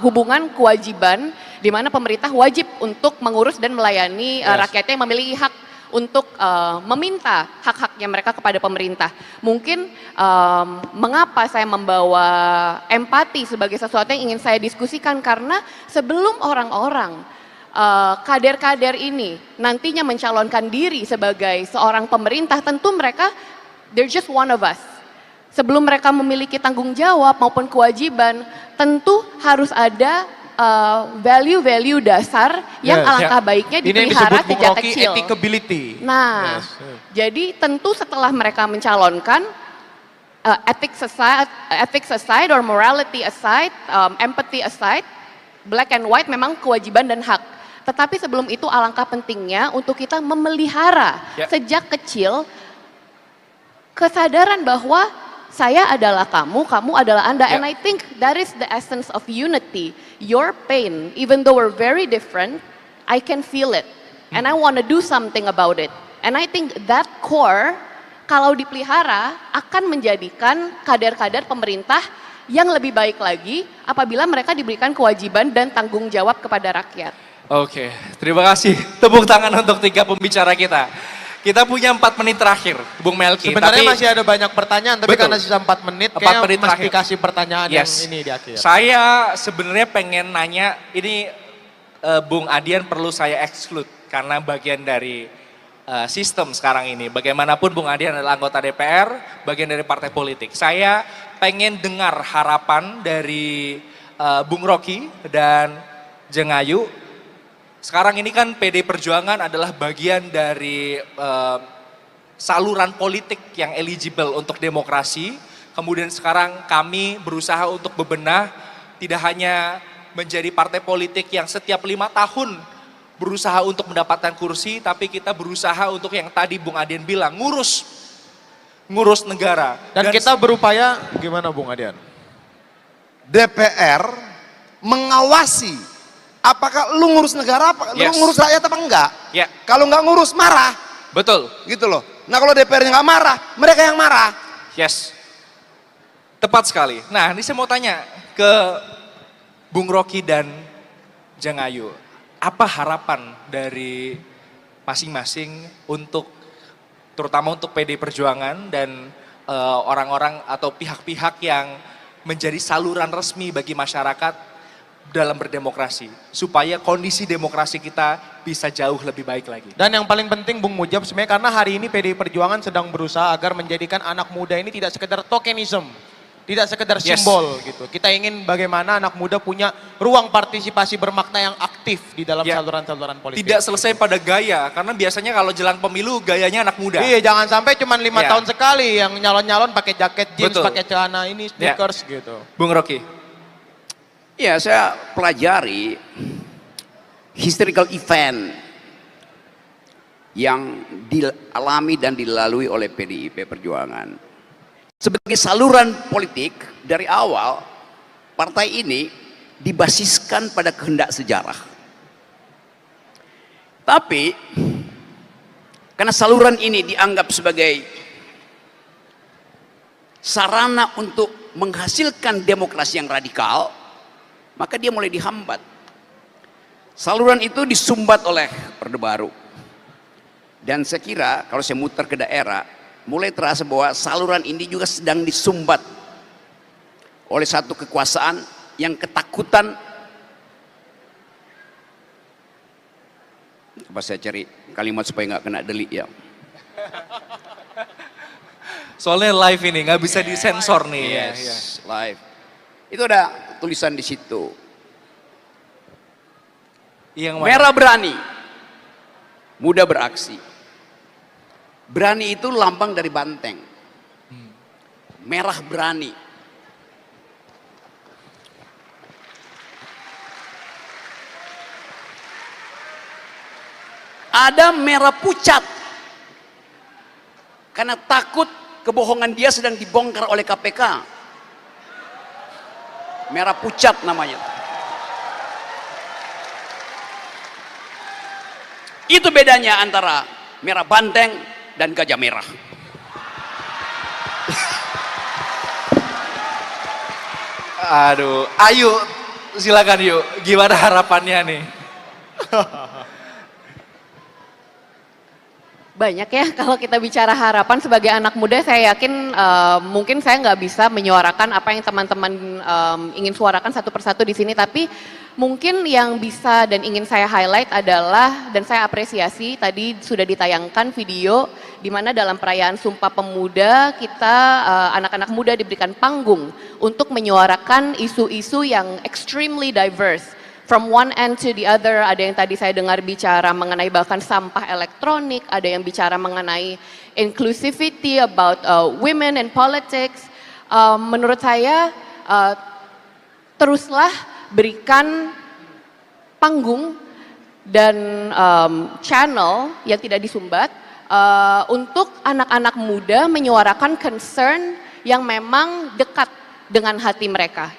hubungan kewajiban di mana pemerintah wajib untuk mengurus dan melayani rakyatnya yang memiliki hak untuk meminta hak-haknya mereka kepada pemerintah. Mungkin mengapa saya membawa empati sebagai sesuatu yang ingin saya diskusikan, karena sebelum orang-orang kader-kader ini nantinya mencalonkan diri sebagai seorang pemerintah, tentu mereka they're just one of us. Sebelum mereka memiliki tanggung jawab maupun kewajiban, tentu harus ada value-value dasar yang alangkah baiknya dipelihara sejak kecil. Ethicability. Nah, jadi tentu setelah mereka mencalonkan, ethics aside or morality aside, empathy aside, black and white memang kewajiban dan hak. Tetapi sebelum itu alangkah pentingnya untuk kita memelihara sejak kecil kesadaran bahwa saya adalah kamu, kamu adalah Anda. And I think that is the essence of unity. Your pain, even though we're very different, I can feel it. And I want to do something about it. And I think that core, kalau dipelihara, akan menjadikan kader-kader pemerintah yang lebih baik lagi apabila mereka diberikan kewajiban dan tanggung jawab kepada rakyat. Oke, terima kasih. Tepuk tangan untuk 3 pembicara kita. Kita punya 4 menit terakhir, Bung Melki. Sebenarnya masih ada banyak pertanyaan, tapi karena sisa 4 menit, 4 kayaknya menit mesti terakhir. kasih pertanyaan yang ini di akhir. Saya sebenarnya pengen nanya, ini Bung Adian perlu saya exclude karena bagian dari sistem sekarang ini. Bagaimanapun Bung Adian adalah anggota DPR, bagian dari partai politik. Saya pengen dengar harapan dari Bung Rocky dan Jeng Ayu. Sekarang ini kan PD Perjuangan adalah bagian dari saluran politik yang eligible untuk demokrasi. Kemudian sekarang kami berusaha untuk bebenah, tidak hanya menjadi partai politik yang setiap 5 tahun berusaha untuk mendapatkan kursi, tapi kita berusaha untuk yang tadi Bung Adian bilang, ngurus negara. Dan kita berupaya, gimana Bung Adian? DPR mengawasi apakah lu ngurus negara apa, lu ngurus rakyat apa enggak. Kalau enggak ngurus marah. Betul. Gitu loh. Nah kalau DPR-nya enggak marah, mereka yang marah. Yes. Tepat sekali. Nah ini saya mau tanya ke Bung Rocky dan Jeng Ayu. Apa harapan dari masing-masing untuk, terutama untuk PD Perjuangan dan orang-orang atau pihak-pihak yang menjadi saluran resmi bagi masyarakat dalam berdemokrasi, supaya kondisi demokrasi kita bisa jauh lebih baik lagi. Dan yang paling penting Bung Mujab sebenarnya, karena hari ini PDI Perjuangan sedang berusaha agar menjadikan anak muda ini tidak sekedar tokenism, tidak sekedar simbol gitu. Kita ingin bagaimana anak muda punya ruang partisipasi bermakna yang aktif di dalam saluran-saluran politik. Tidak selesai pada gaya, karena biasanya kalau jelang pemilu gayanya anak muda. Iya, jangan sampai cuma 5 tahun sekali yang nyalon-nyalon pakai jaket jeans, pakai celana ini, sneakers gitu. Bung Rocky. Ya, saya pelajari historical event yang dialami dan dilalui oleh PDIP Perjuangan. Sebagai saluran politik, dari awal partai ini dibasiskan pada kehendak sejarah. Tapi karena saluran ini dianggap sebagai sarana untuk menghasilkan demokrasi yang radikal, maka dia mulai dihambat. Saluran itu disumbat oleh Orde Baru. Dan saya kira kalau saya muter ke daerah, mulai terasa bahwa saluran ini juga sedang disumbat oleh satu kekuasaan yang ketakutan. Apa saya cari kalimat supaya nggak kena delik ya. Soalnya live ini nggak bisa disensor nih. Yes, live. Itu ada tulisan di situ. Yang merah berani, muda beraksi. Berani itu lambang dari banteng. Merah berani. Ada merah pucat. Karena takut kebohongan dia sedang dibongkar oleh KPK. Merah pucat namanya. Itu bedanya antara merah banteng dan gajah merah. Aduh, Ayu silakan yuk, gimana harapannya nih? Banyak ya kalau kita bicara harapan sebagai anak muda, saya yakin mungkin saya nggak bisa menyuarakan apa yang teman-teman ingin suarakan satu persatu di sini, tapi mungkin yang bisa dan ingin saya highlight adalah, dan saya apresiasi tadi sudah ditayangkan video di mana dalam perayaan Sumpah Pemuda kita anak-anak muda diberikan panggung untuk menyuarakan isu-isu yang extremely diverse. From one end to the other, ada yang tadi saya dengar bicara mengenai bahkan sampah elektronik, ada yang bicara mengenai inclusivity about women in politics, menurut saya teruslah berikan panggung dan channel yang tidak disumbat untuk anak-anak muda menyuarakan concern yang memang dekat dengan hati mereka.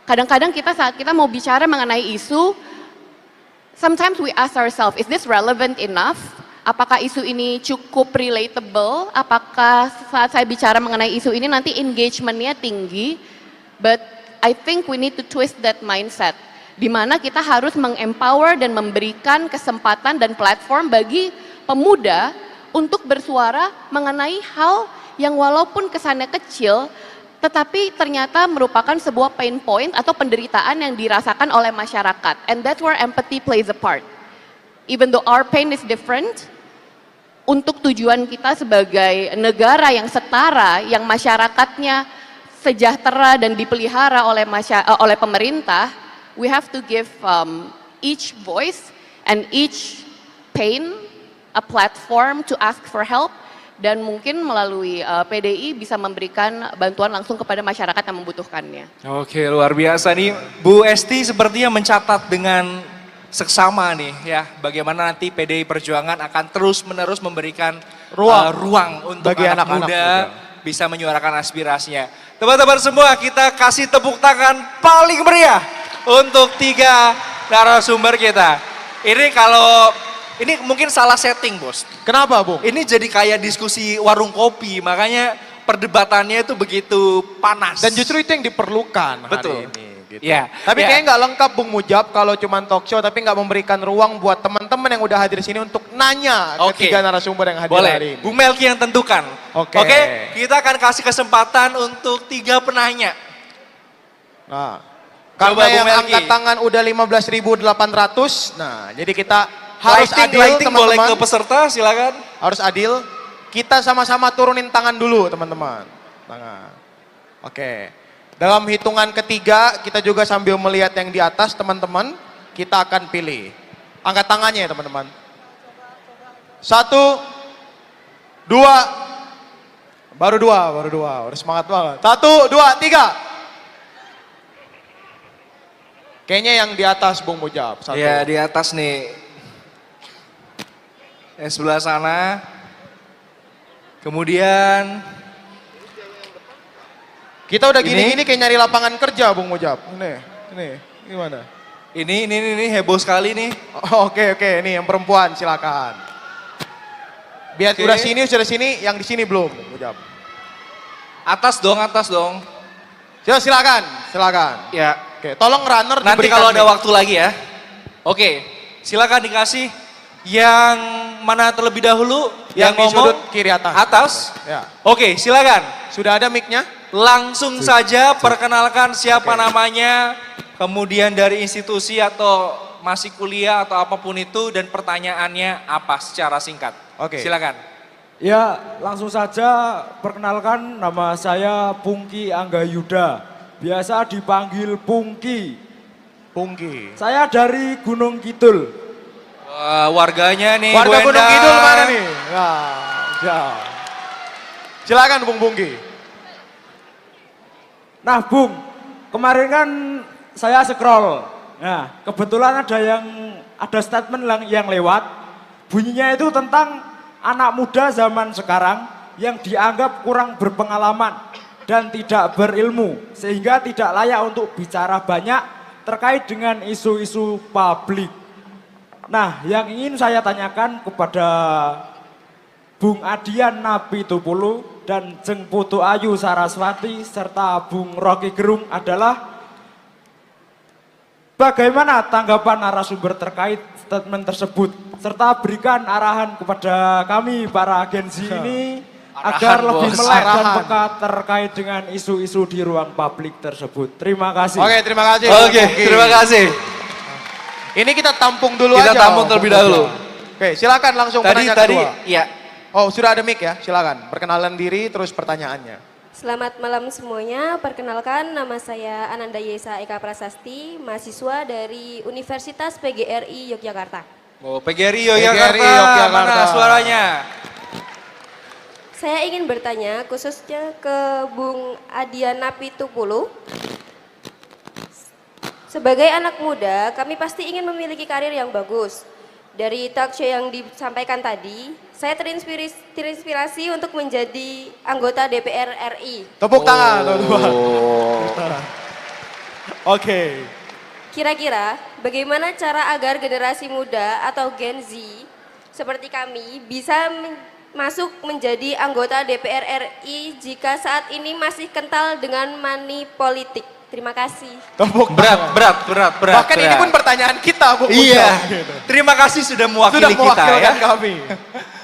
Kadang-kadang saat kita mau bicara mengenai isu, sometimes we ask ourselves, is this relevant enough? Apakah isu ini cukup relatable? Apakah saat saya bicara mengenai isu ini nanti engagementnya tinggi? But I think we need to twist that mindset, di mana kita harus mengempower dan memberikan kesempatan dan platform bagi pemuda untuk bersuara mengenai hal yang walaupun kesannya kecil, tetapi ternyata merupakan sebuah pain point atau penderitaan yang dirasakan oleh masyarakat. And that's where empathy plays a part. Even though our pain is different, untuk tujuan kita sebagai negara yang setara, yang masyarakatnya sejahtera dan dipelihara oleh pemerintah, we have to give each voice and each pain a platform to ask for help, dan mungkin melalui PDI bisa memberikan bantuan langsung kepada masyarakat yang membutuhkannya. Oke, luar biasa nih. Bu Esti sepertinya mencatat dengan seksama nih ya, bagaimana nanti PDI Perjuangan akan terus-menerus memberikan ruang untuk bagi anak muda bisa menyuarakan aspirasinya. Teman-teman semua, kita kasih tepuk tangan paling meriah untuk 3 narasumber kita. Ini mungkin salah setting, Bos. Kenapa, Bung? Ini jadi kayak diskusi warung kopi, makanya perdebatannya itu begitu panas. Dan justru itu yang diperlukan Betul. hari ini. Gitu. Ya. Tapi kayaknya nggak lengkap, Bung Mujab, kalau cuma talk show tapi nggak memberikan ruang buat teman-teman yang udah hadir di sini untuk nanya ke 3 narasumber yang hadir hari ini. Bung Melki yang tentukan. Oke, kita akan kasih kesempatan untuk 3 penanya. Nah, karena yang angkat tangan udah 15.800, nah jadi kita harus adil, teman-teman. Boleh ke peserta, silakan. Harus adil. Kita sama-sama turunin tangan dulu, teman-teman. Tangan. Oke. Dalam hitungan ketiga, kita juga sambil melihat yang di atas, teman-teman, kita akan pilih. Angkat tangannya, teman-teman. 1, 2, baru 2, udah semangat banget. 1, 2, 3. Kayaknya yang di atas, Bung Mujab. Iya, di atas nih. Sebelah sana. Kemudian kita udah gini-gini kayak nyari lapangan kerja, Bung Mujab. Ini gimana? Ini heboh sekali nih. Oke, ini yang perempuan, silakan. Biar udah sini, yang di sini belum, Bung Mujab. Atas dong. Silakan. Ya. Oke, tolong runner nanti kalau ada waktu lagi ya. Oke, silakan dikasih. Yang mana terlebih dahulu? Yang di sudut kiri atas. Atas? Ya. Oke, silakan. Sudah ada mic-nya? Langsung saja perkenalkan siapa namanya, kemudian dari institusi atau masih kuliah atau apapun itu, dan pertanyaannya apa secara singkat. Oke. Silakan. Ya, langsung saja perkenalkan, nama saya Pungki Angga Yuda. Biasa dipanggil Pungki. Saya dari Gunung Kidul. Warganya nih, warga Gunung Kidul mana nih? Ya. Silakan Bung Pungki. Nah, Bung, kemarin kan saya scroll. Nah, kebetulan ada statement yang lewat. Bunyinya itu tentang anak muda zaman sekarang yang dianggap kurang berpengalaman dan tidak berilmu, sehingga tidak layak untuk bicara banyak terkait dengan isu-isu publik. Nah, yang ingin saya tanyakan kepada Bung Adian Nabi Tupulu dan Jeng Putu Ayu Saraswati serta Bung Rocky Gerung adalah bagaimana tanggapan narasumber terkait statement tersebut, serta berikan arahan kepada kami para agensi ini agar lebih melek dan peka terkait dengan isu-isu di ruang publik tersebut. Terima kasih. Oke, terima kasih. Oke, terima kasih. Ini kita tampung dulu aja. Kita tampung terlebih dahulu. Oke, silakan langsung penanya kedua. Iya. Oh, sudah ada mic ya, silakan. Perkenalan diri terus pertanyaannya. Selamat malam semuanya, perkenalkan nama saya Ananda Yesa Eka Prasasti, mahasiswa dari Universitas PGRI Yogyakarta. Oh, PGRI Yogyakarta, mana suaranya? Saya ingin bertanya khususnya ke Bung Adiana Pitupulu. Sebagai anak muda, kami pasti ingin memiliki karir yang bagus. Dari talk show yang disampaikan tadi, saya terinspirasi untuk menjadi anggota DPR RI. Tepuk tangan, teman-teman. Oke. Kira-kira bagaimana cara agar generasi muda atau Gen Z seperti kami bisa masuk menjadi anggota DPR RI jika saat ini masih kental dengan money politik? Terima kasih. Tepuk Berat. Bahkan ini pun pertanyaan kita, Bu. Iya. Terima kasih sudah mewakili kita ya. kami.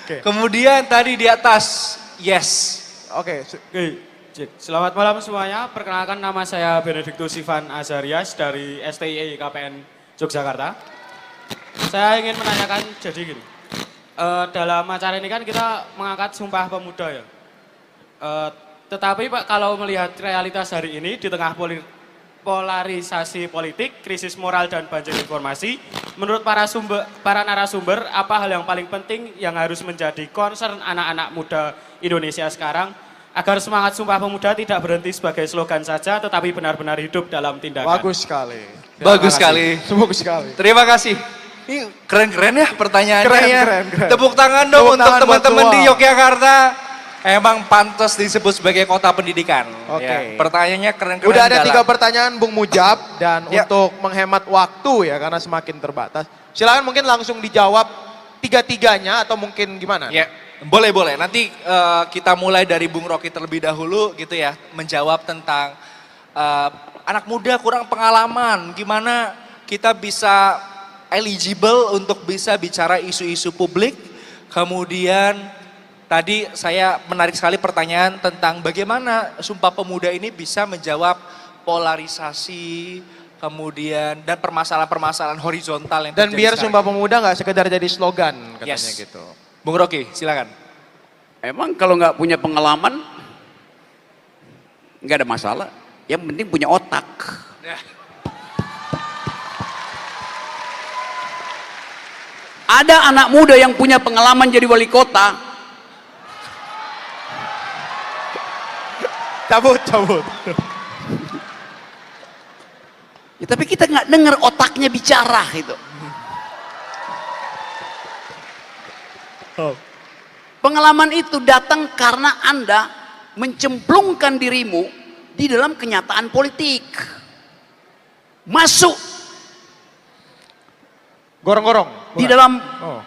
Oke. Kemudian tadi di atas, yes. Oke. Cek. Selamat malam semuanya. Perkenalkan nama saya Benediktus Ivan Azarias dari STI KPN Yogyakarta. Saya ingin menanyakan jadi gini. Dalam acara ini kan kita mengangkat Sumpah Pemuda ya. Tetapi Pak, kalau melihat realitas hari ini di tengah polarisasi politik, krisis moral dan banjir informasi, menurut para narasumber, apa hal yang paling penting yang harus menjadi concern anak-anak muda Indonesia sekarang agar semangat Sumpah Pemuda tidak berhenti sebagai slogan saja, tetapi benar-benar hidup dalam tindakan? Bagus sekali. Bagus sekali. Bagus sekali. Terima kasih. Ini keren-keren ya pertanyaannya ya. Keren. Tepuk tangan dong Tepuk untuk tangan buat teman-teman di semua. Yogyakarta. Emang pantas disebut sebagai kota pendidikan. Oke. Ya, pertanyaannya keren-keren. Udah ada dalam. 3 pertanyaan Bung Mujab dan Ya. untuk menghemat waktu ya karena semakin terbatas. Silakan mungkin langsung dijawab 3-3-nya atau mungkin gimana? Ya, boleh. Nanti kita mulai dari Bung Rocky terlebih dahulu gitu ya, menjawab tentang anak muda kurang pengalaman, gimana kita bisa eligible untuk bisa bicara isu-isu publik. Kemudian tadi saya menarik sekali pertanyaan tentang bagaimana Sumpah Pemuda ini bisa menjawab polarisasi, kemudian dan permasalahan-permasalahan horizontal yang Dan terjadi biar sekarang. Sumpah Pemuda nggak sekedar jadi slogan katanya Yes. gitu. Bung Rocky, silakan. Emang kalau nggak punya pengalaman, nggak ada masalah. Yang penting punya otak. Ada anak muda yang punya pengalaman jadi wali kota. Cabut. Ya, tapi kita nggak dengar otaknya bicara gitu. Pengalaman itu datang karena Anda mencemplungkan dirimu di dalam kenyataan politik. Masuk Gorong-gorong. di dalam Oh.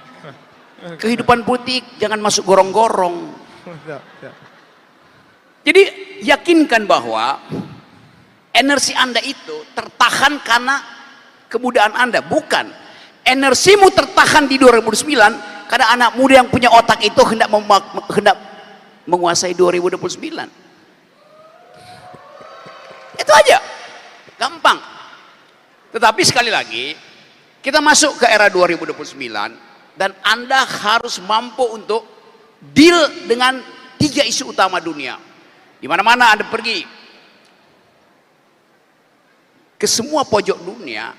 kehidupan politik, jangan masuk gorong-gorong. Ya. Jadi yakinkan bahwa energi Anda itu tertahan karena kemudaan Anda, bukan. Energimu tertahan di 2009 karena anak muda yang punya otak itu hendak menguasai 2029. Itu aja. Gampang. Tetapi sekali lagi, kita masuk ke era 2029 dan Anda harus mampu untuk deal dengan 3 isu utama dunia. Di mana-mana Anda pergi ke semua pojok dunia,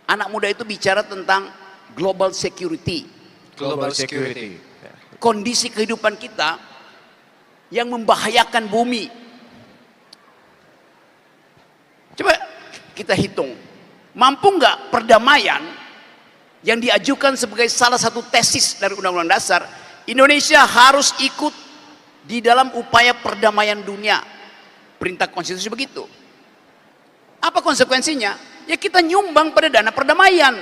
anak muda itu bicara tentang global security. Global security. Kondisi kehidupan kita yang membahayakan bumi. Coba kita hitung, mampu nggak perdamaian yang diajukan sebagai salah satu tesis dari Undang-Undang Dasar, Indonesia harus ikut di dalam upaya perdamaian dunia. Perintah konstitusi begitu. Apa konsekuensinya? Ya kita nyumbang pada dana perdamaian.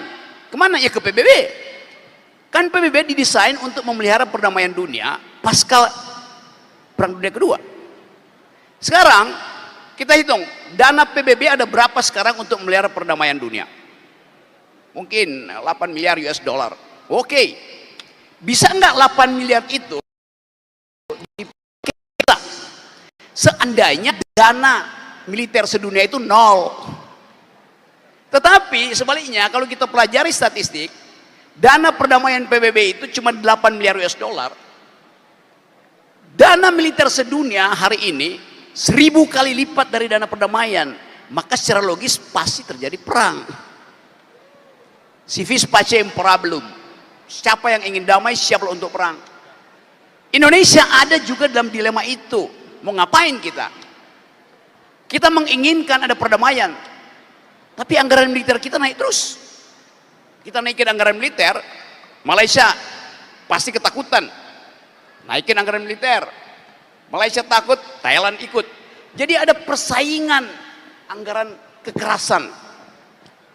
Kemana? Ya ke PBB. Kan PBB didesain untuk memelihara perdamaian dunia pasca Perang Dunia Kedua. Sekarang kita hitung, dana PBB ada berapa sekarang untuk memelihara perdamaian dunia? Mungkin 8 miliar US dollar. Oke. Bisa enggak 8 miliar itu seandainya dana militer sedunia itu 0. Tetapi sebaliknya kalau kita pelajari statistik, dana perdamaian PBB itu cuma 8 miliar US dollar. Dana militer sedunia hari ini 1000 kali lipat dari dana perdamaian. Maka secara logis pasti terjadi perang. Si vis pacem problem. Siapa yang ingin damai siap untuk perang. Indonesia ada juga dalam dilema itu. Mau ngapain kita? Kita menginginkan ada perdamaian, tapi anggaran militer kita naik terus. Kita naikin anggaran militer, Malaysia pasti ketakutan. Naikin anggaran militer, Malaysia takut, Thailand ikut. Jadi ada persaingan anggaran kekerasan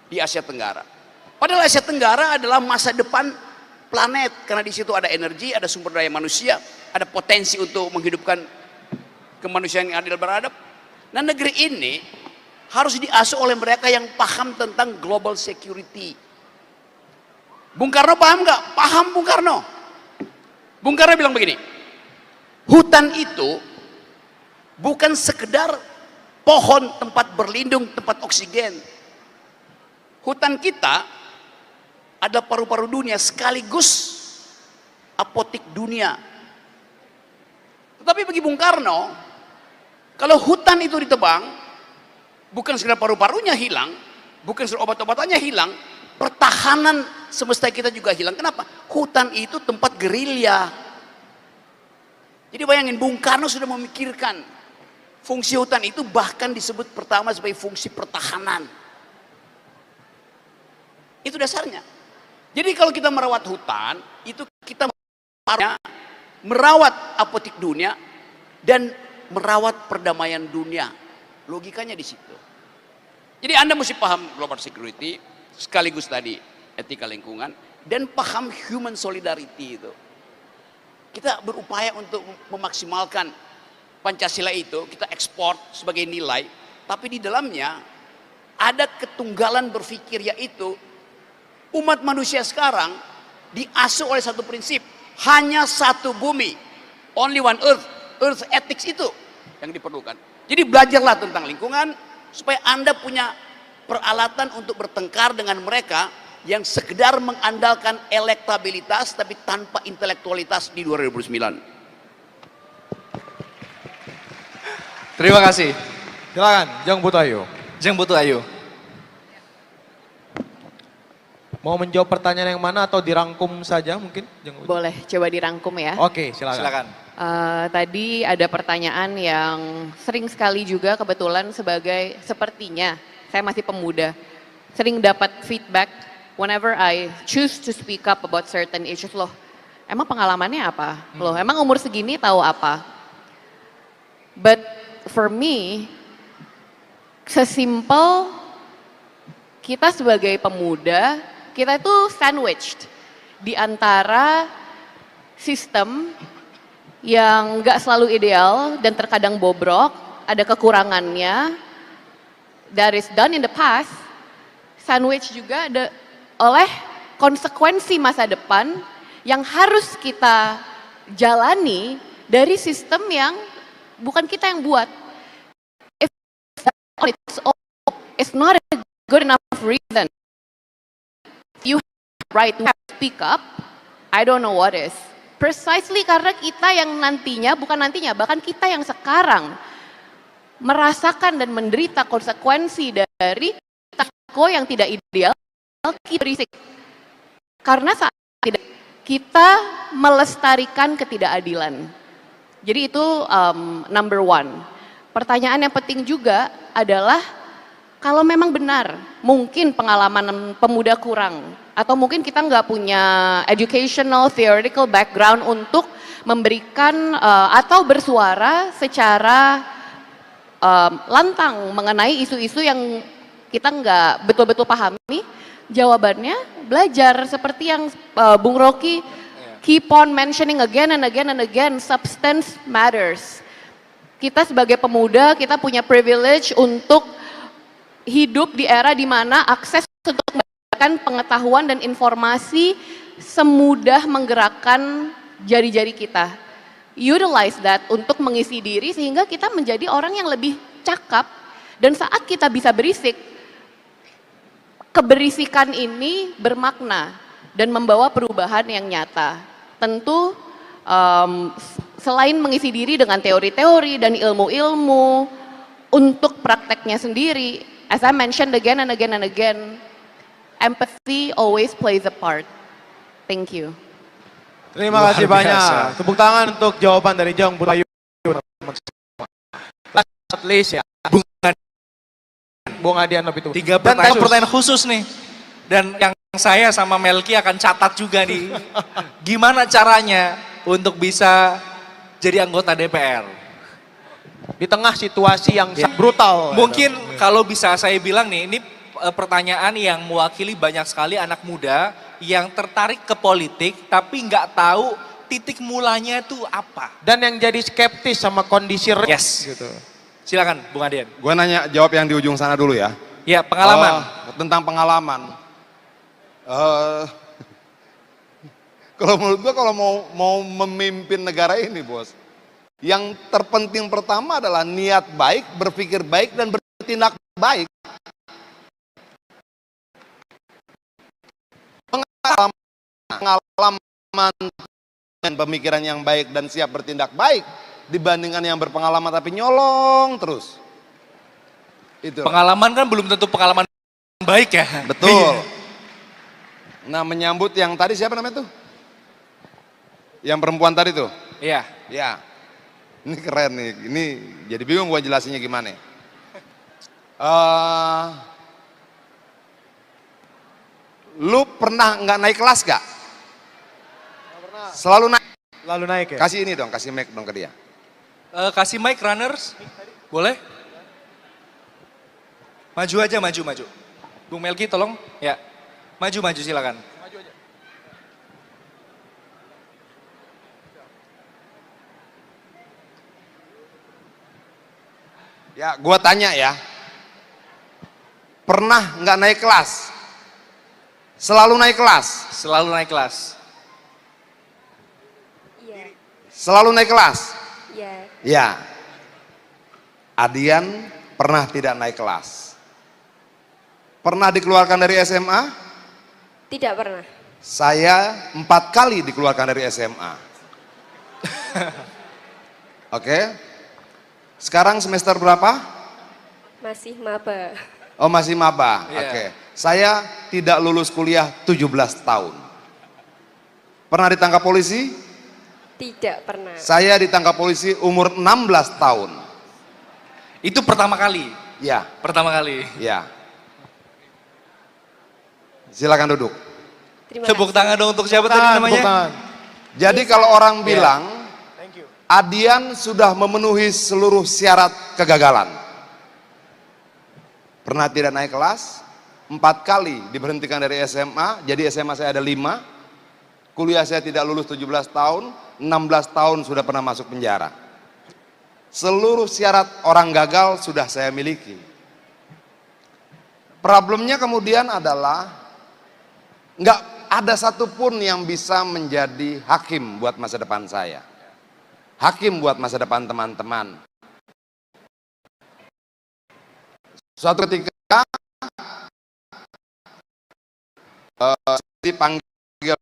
di Asia Tenggara. Padahal Asia Tenggara adalah masa depan planet, karena di situ ada energi, ada sumber daya manusia, ada potensi untuk menghidupkan kemanusiaan yang adil beradab. Nah, negeri ini harus diasuh oleh mereka yang paham tentang global security. Bung Karno paham nggak? Paham Bung Karno. Bung Karno bilang begini, hutan itu bukan sekedar pohon tempat berlindung, tempat oksigen. Hutan kita adalah paru-paru dunia sekaligus apotik dunia. Tetapi bagi Bung Karno, kalau hutan itu ditebang, bukan sekedar paru-parunya hilang, bukan sekedar obat-obatannya hilang, pertahanan semesta kita juga hilang. Kenapa? Hutan itu tempat gerilya. Jadi bayangin, Bung Karno sudah memikirkan fungsi hutan itu, bahkan disebut pertama sebagai fungsi pertahanan. Itu dasarnya. Jadi kalau kita merawat hutan, itu kita merawat apotik dunia dan merawat perdamaian dunia. Logikanya di situ. Jadi Anda mesti paham global security, sekaligus tadi etika lingkungan, dan paham human solidarity itu. Kita berupaya untuk memaksimalkan Pancasila itu, kita ekspor sebagai nilai, tapi di dalamnya ada ketunggalan berpikir, yaitu umat manusia sekarang diasuh oleh satu prinsip, hanya satu bumi, only one earth. Earth ethics itu yang diperlukan. Jadi belajarlah tentang lingkungan supaya Anda punya peralatan untuk bertengkar dengan mereka yang sekedar mengandalkan elektabilitas tapi tanpa intelektualitas di 2009. Terima kasih. Silakan, Jeng Butuayu. Jeng Butuayu. Mau menjawab pertanyaan yang mana atau dirangkum saja mungkin? Jeng Butuayu? Boleh, coba dirangkum ya. Oke, silakan. Silakan. Tadi ada pertanyaan yang sering sekali juga kebetulan sepertinya saya masih pemuda, sering dapat feedback whenever I choose to speak up about certain issues. Loh, emang pengalamannya apa? Loh, emang umur segini tahu apa? But for me, sesimpel kita sebagai pemuda, kita itu sandwiched di antara sistem yang nggak selalu ideal dan terkadang bobrok, ada kekurangannya, that is done in the past, sandwich juga oleh konsekuensi masa depan yang harus kita jalani dari sistem yang bukan kita yang buat. If it's not a good enough reason, you have the right to speak up, I don't know what is. Precisely karena kita yang bahkan kita yang sekarang merasakan dan menderita konsekuensi dari takwa yang tidak ideal, kita berisik. Karena saat kita melestarikan ketidakadilan. Jadi itu number one. Pertanyaan yang penting juga adalah, kalau memang benar, mungkin pengalaman pemuda kurang, atau mungkin kita nggak punya educational, theoretical background untuk memberikan atau bersuara secara lantang mengenai isu-isu yang kita nggak betul-betul pahami, jawabannya belajar seperti yang Bung Rocky keep on mentioning again and again and again, substance matters. Kita sebagai pemuda, kita punya privilege untuk hidup di era di mana akses untuk mendapatkan pengetahuan dan informasi semudah menggerakkan jari-jari kita. Utilize that untuk mengisi diri sehingga kita menjadi orang yang lebih cakap, dan saat kita bisa berisik, keberisikan ini bermakna dan membawa perubahan yang nyata. Tentu selain mengisi diri dengan teori-teori dan ilmu-ilmu, untuk prakteknya sendiri, as I mentioned again and again and again, empathy always plays a part. Thank you. Terima kasih Luar banyak. biasa. Tepuk tangan untuk jawaban dari Jong Burayu. At least ya. Bung Adian lebih itu. 3 pertanyaan khusus nih. Dan yang saya sama Melki akan catat juga nih. Gimana caranya untuk bisa jadi anggota DPR? Di tengah situasi yang Ya. brutal. Mungkin kalau bisa saya bilang nih, ini pertanyaan yang mewakili banyak sekali anak muda yang tertarik ke politik tapi nggak tahu titik mulanya itu apa. Dan yang jadi skeptis sama kondisi Yes. gitu. Silakan Bung Adian. Gue nanya jawab yang di ujung sana dulu ya. Ya, pengalaman. Tentang pengalaman. Kalau menurut gue kalau mau memimpin negara ini bos, yang terpenting pertama adalah niat baik, berpikir baik dan bertindak baik. Pengalaman dan pemikiran yang baik dan siap bertindak baik dibandingkan yang berpengalaman tapi nyolong terus. Itu. Pengalaman kan belum tentu pengalaman baik ya. Betul. Nah menyambut yang tadi siapa namanya tuh? Yang perempuan tadi tuh? Iya. Ya. Ini keren nih. Ini jadi bingung gua jelasinnya gimana. Lu pernah nggak naik kelas gak? Selalu naik. Lalu naik ya? Kasih ini dong, kasih mic dong ke dia. Kasih mic runners, boleh? Maju aja, maju. Bung Melki tolong, ya. Maju silakan. Ya, gua tanya ya. Pernah nggak naik kelas? Selalu naik kelas? Selalu naik kelas. Iya. Selalu naik kelas? Iya. Ya. Adian pernah tidak naik kelas. Pernah dikeluarkan dari SMA? Tidak pernah. Saya 4 kali dikeluarkan dari SMA. Oke. Sekarang semester berapa? Masih maba. Oh masih maba. Iya. Oke. Saya tidak lulus kuliah 17 tahun. Pernah ditangkap polisi? Tidak pernah. Saya ditangkap polisi umur 16 tahun. Itu pertama kali. Ya, Pertama kali. ya. Silakan duduk. Terima Tepuk kasih. tangan dong untuk siapa tadi Tepuk namanya? tangan. Jadi kalau orang Ya. bilang Adian sudah memenuhi seluruh syarat kegagalan. Pernah tidak naik kelas, 4 kali diberhentikan dari SMA, jadi SMA saya ada 5. Kuliah saya tidak lulus 17 tahun, 16 tahun sudah pernah masuk penjara. Seluruh syarat orang gagal sudah saya miliki. Problemnya kemudian adalah nggak ada satupun yang bisa menjadi hakim buat masa depan saya. Hakim buat masa depan teman-teman. Suatu ketika dipanggil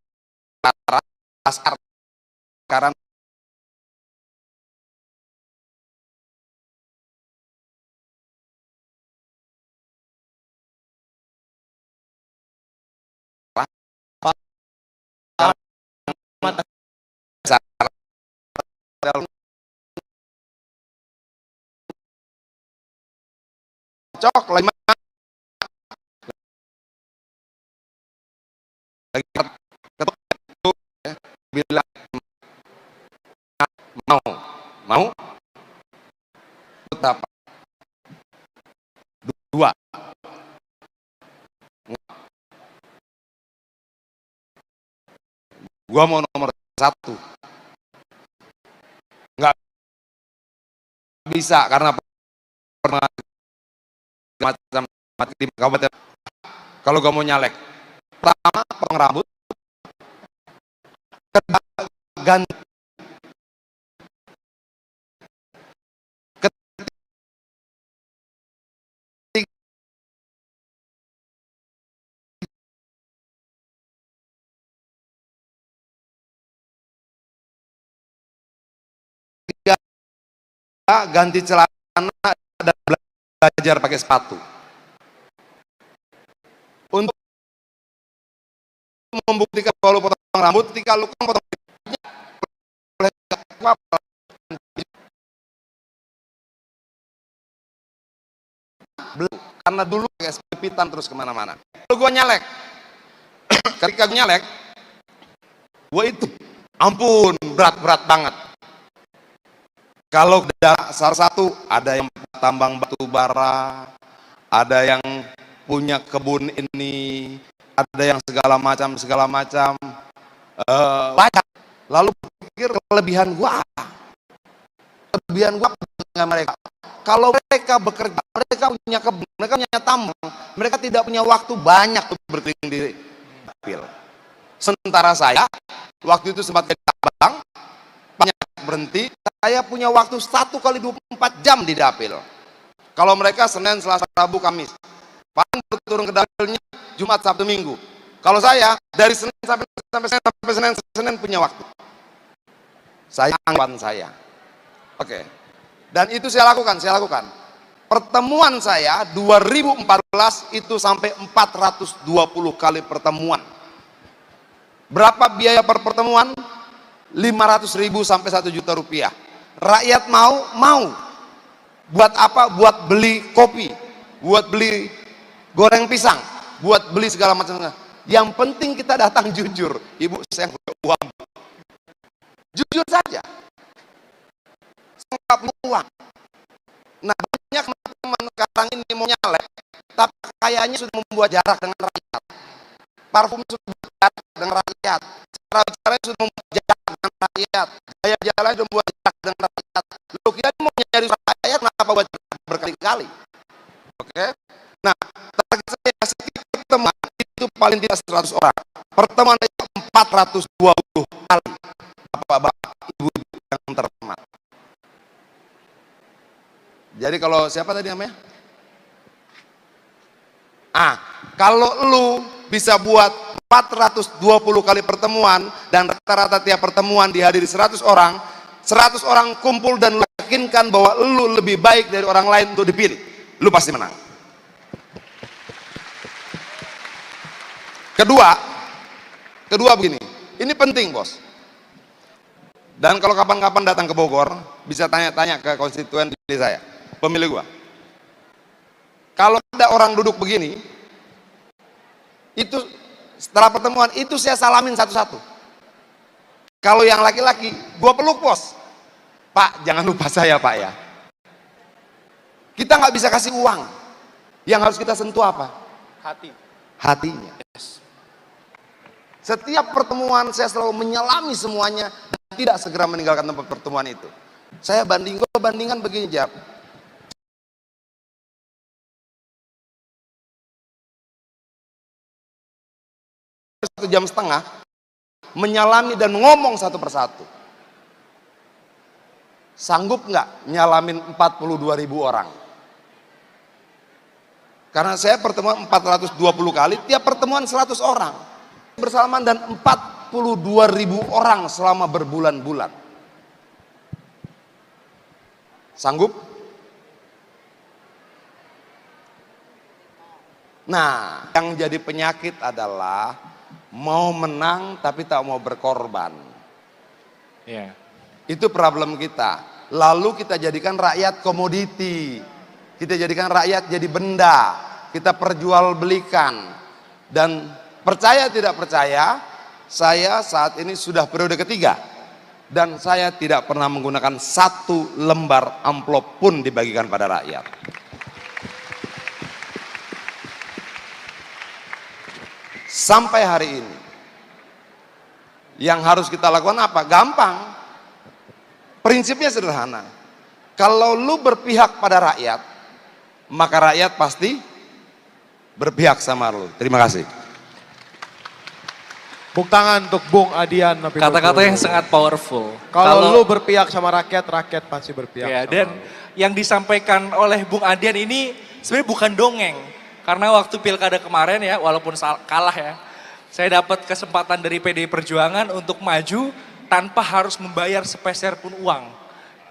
Laskar sekarang cok lima lagi ketua bilang mau berapa 2 gua mau nomor 1 nggak bisa karena macam kabupaten. Kalau gua mau nyalek, pertama potong rambut, kedua ganti, ketiga ganti celana dan belajar pakai sepatu. Untuk membuktikan bahwa lu potong rambut, ketika lu potong Karena dulu pakai sepitan terus kemana-mana. Kalau gue nyalek, ketika gue nyalek, gue itu, ampun, berat banget. Kalau salah satu, ada yang tambang batu bara, ada yang punya kebun ini, ada yang segala macam, banyak. Lalu pikir kelebihan gua apa? Kelebihan gua dengan mereka. Kalau mereka bekerja, mereka punya kebun, mereka punya tambang, mereka tidak punya waktu banyak untuk berkeliling di dapil. Sementara saya, waktu itu sempat ke tambang, banyak berhenti, saya punya waktu 1 kali 24 jam di dapil. Kalau mereka Senin, Selasa, Rabu, Kamis. Paling turun ke dapilnya Jumat, Sabtu, Minggu. Kalau saya dari Senin sampai Senin punya waktu. Saya anggapan saya. Oke. Dan itu saya lakukan. Pertemuan saya 2014 itu sampai 420 kali pertemuan. Berapa biaya per pertemuan? 500.000 sampai 1 juta rupiah. Rakyat mau. Buat apa? Buat beli kopi, buat beli goreng pisang, buat beli segala macam. Yang penting kita datang jujur. Ibu, saya nggak uang. Jujur saja. Saya nggak perlu uang. Nah, banyak teman-teman sekarang ini mau nyalek, tapi kayaknya sudah membuat jarak dengan rakyat. Parfum sudah membuat jarak dengan rakyat. Cara bicaranya sudah membuat jarak dengan rakyat. Gaya jalan sudah membuat jarak dengan rakyat. Loh, kita mau nyari rakyat, kenapa buat berkali-kali? Oke? Nah, target saya setiap pertemuan itu paling tidak 100 orang. Pertemuan itu 420 kali. Bapak-bapak, ibu-ibu yang terhormat. Jadi kalau siapa tadi namanya? Kalau lu bisa buat 420 kali pertemuan dan rata-rata tiap pertemuan dihadiri 100 orang, 100 orang kumpul dan lu yakinkan bahwa lu lebih baik dari orang lain untuk dipilih, lu pasti menang. Kedua begini, ini penting bos. Dan kalau kapan-kapan datang ke Bogor, bisa tanya-tanya ke konstituen pilih saya, pemilih gua. Kalau ada orang duduk begini, itu setelah pertemuan itu saya salamin satu-satu. Kalau yang laki-laki, gua peluk bos. Pak, jangan lupa saya pak ya. Kita nggak bisa kasih uang. Yang harus kita sentuh apa? Hatinya. Setiap pertemuan saya selalu menyelami semuanya dan tidak segera meninggalkan tempat pertemuan itu. Saya bandingkan begini, Jab. 1,5 jam menyalami dan ngomong satu persatu. Sanggup nggak nyalamin 42.000 orang? Karena saya pertemuan 420 kali, tiap pertemuan 100 orang bersalaman dan 42.000 orang selama berbulan-bulan. Sanggup? Nah, yang jadi penyakit adalah mau menang tapi tak mau berkorban. Itu problem kita. Lalu kita jadikan rakyat komoditi. Kita jadikan rakyat jadi benda. Kita perjualbelikan. Dan percaya tidak percaya, saya saat ini sudah periode ketiga. Dan saya tidak pernah menggunakan 1 lembar amplop pun dibagikan pada rakyat. Sampai hari ini. Yang harus kita lakukan apa? Gampang. Prinsipnya sederhana. Kalau lu berpihak pada rakyat, maka rakyat pasti berpihak sama lu. Terima kasih. Tepuk tangan untuk Bung Adian. Kata-kata yang sangat powerful. Kalau lu berpihak sama rakyat, rakyat pasti berpihak ya, sama dan lu. Yang disampaikan oleh Bung Adian ini sebenarnya bukan dongeng. Karena waktu pilkada kemarin ya, walaupun kalah ya, saya dapat kesempatan dari PDI Perjuangan untuk maju tanpa harus membayar sepeser pun uang.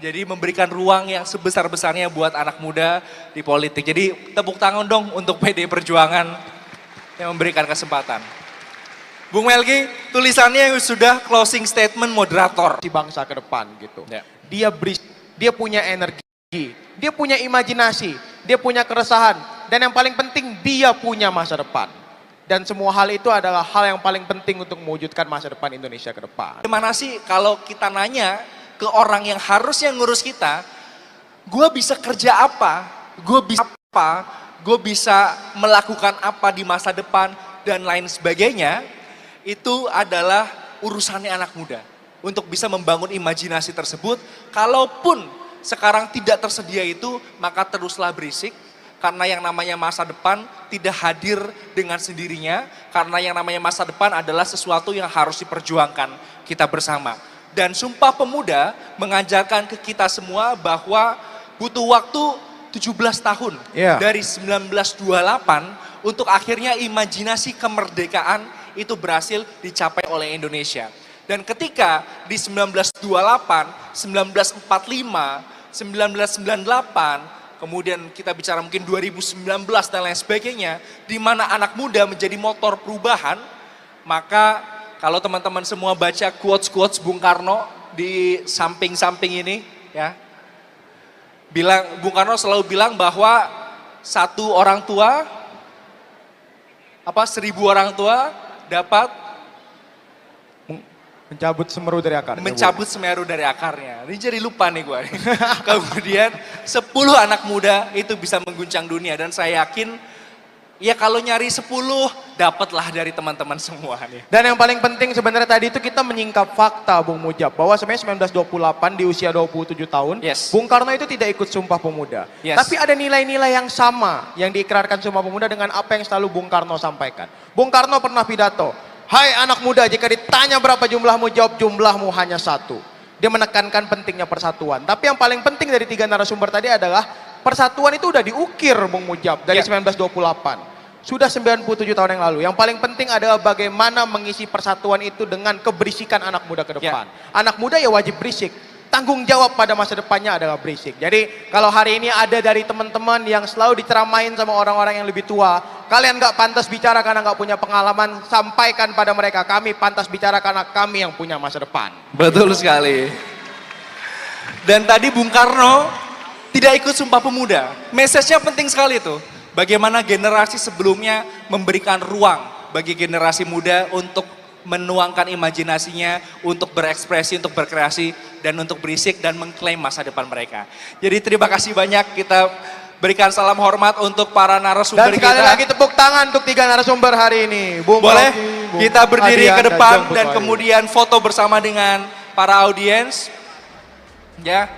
Jadi memberikan ruang yang sebesar-besarnya buat anak muda di politik. Jadi tepuk tangan dong untuk PDI Perjuangan yang memberikan kesempatan. Bung Melki, tulisannya sudah closing statement moderator. Si bangsa ke depan gitu. Ya. Dia punya energi, dia punya imajinasi, dia punya keresahan, dan yang paling penting dia punya masa depan. Dan semua hal itu adalah hal yang paling penting untuk mewujudkan masa depan Indonesia ke depan. Gimana sih kalau kita nanya ke orang yang harusnya ngurus kita, gue bisa kerja apa, gue bisa melakukan apa di masa depan, dan lain sebagainya, itu adalah urusannya anak muda. Untuk bisa membangun imajinasi tersebut, kalaupun sekarang tidak tersedia itu, maka teruslah berisik. Karena yang namanya masa depan tidak hadir dengan sendirinya, karena yang namanya masa depan adalah sesuatu yang harus diperjuangkan kita bersama. Dan Sumpah Pemuda mengajarkan ke kita semua bahwa butuh waktu 17 tahun dari 1928 untuk akhirnya imajinasi kemerdekaan itu berhasil dicapai oleh Indonesia. Dan ketika di 1928, 1945, 1998, kemudian kita bicara mungkin 2019 dan lain sebagainya, di mana anak muda menjadi motor perubahan, maka kalau teman-teman semua baca quotes-quotes Bung Karno di samping-samping ini, ya, Bung Karno selalu bilang bahwa 1 orang tua, 1000 orang tua dapat mencabut semeru dari akarnya. Mencabut semeru dari akarnya. Ini jadi lupa nih gue. Kemudian 10 anak muda itu bisa mengguncang dunia. Dan saya yakin ya kalau nyari 10 dapatlah dari teman-teman semua nih. Dan yang paling penting sebenarnya tadi itu kita menyingkap fakta Bung Mujab. Bahwa sebenarnya 1928 di usia 27 tahun. Bung Karno itu tidak ikut Sumpah Pemuda. Tapi ada nilai-nilai yang sama yang diikrarkan Sumpah Pemuda dengan apa yang selalu Bung Karno sampaikan. Bung Karno pernah pidato. Hai anak muda, jika ditanya berapa jumlahmu, jawab jumlahmu hanya 1. Dia menekankan pentingnya persatuan. Tapi yang paling penting dari 3 narasumber tadi adalah persatuan itu udah diukir Bung Mujab dari 1928. Sudah 97 tahun yang lalu. Yang paling penting adalah bagaimana mengisi persatuan itu dengan keberisikan anak muda ke depan. Anak muda ya wajib berisik. Tanggung jawab pada masa depannya adalah berisik. Jadi kalau hari ini ada dari teman-teman yang selalu diceramain sama orang-orang yang lebih tua, kalian nggak pantas bicara karena nggak punya pengalaman, sampaikan pada mereka, kami pantas bicara karena kami yang punya masa depan. Betul sekali. Dan tadi Bung Karno tidak ikut Sumpah Pemuda. Message-nya penting sekali tuh. Bagaimana generasi sebelumnya memberikan ruang bagi generasi muda untuk menuangkan imajinasinya, untuk berekspresi, untuk berkreasi, dan untuk berisik dan mengklaim masa depan mereka. Jadi terima kasih banyak, kita berikan salam hormat untuk para narasumber kita. Dan sekali lagi tepuk tangan untuk 3 narasumber hari ini. Bung Boleh Rocky, Bung kita berdiri Adrian, ke depan dan Jang kemudian foto bersama dengan para audiens. Ya.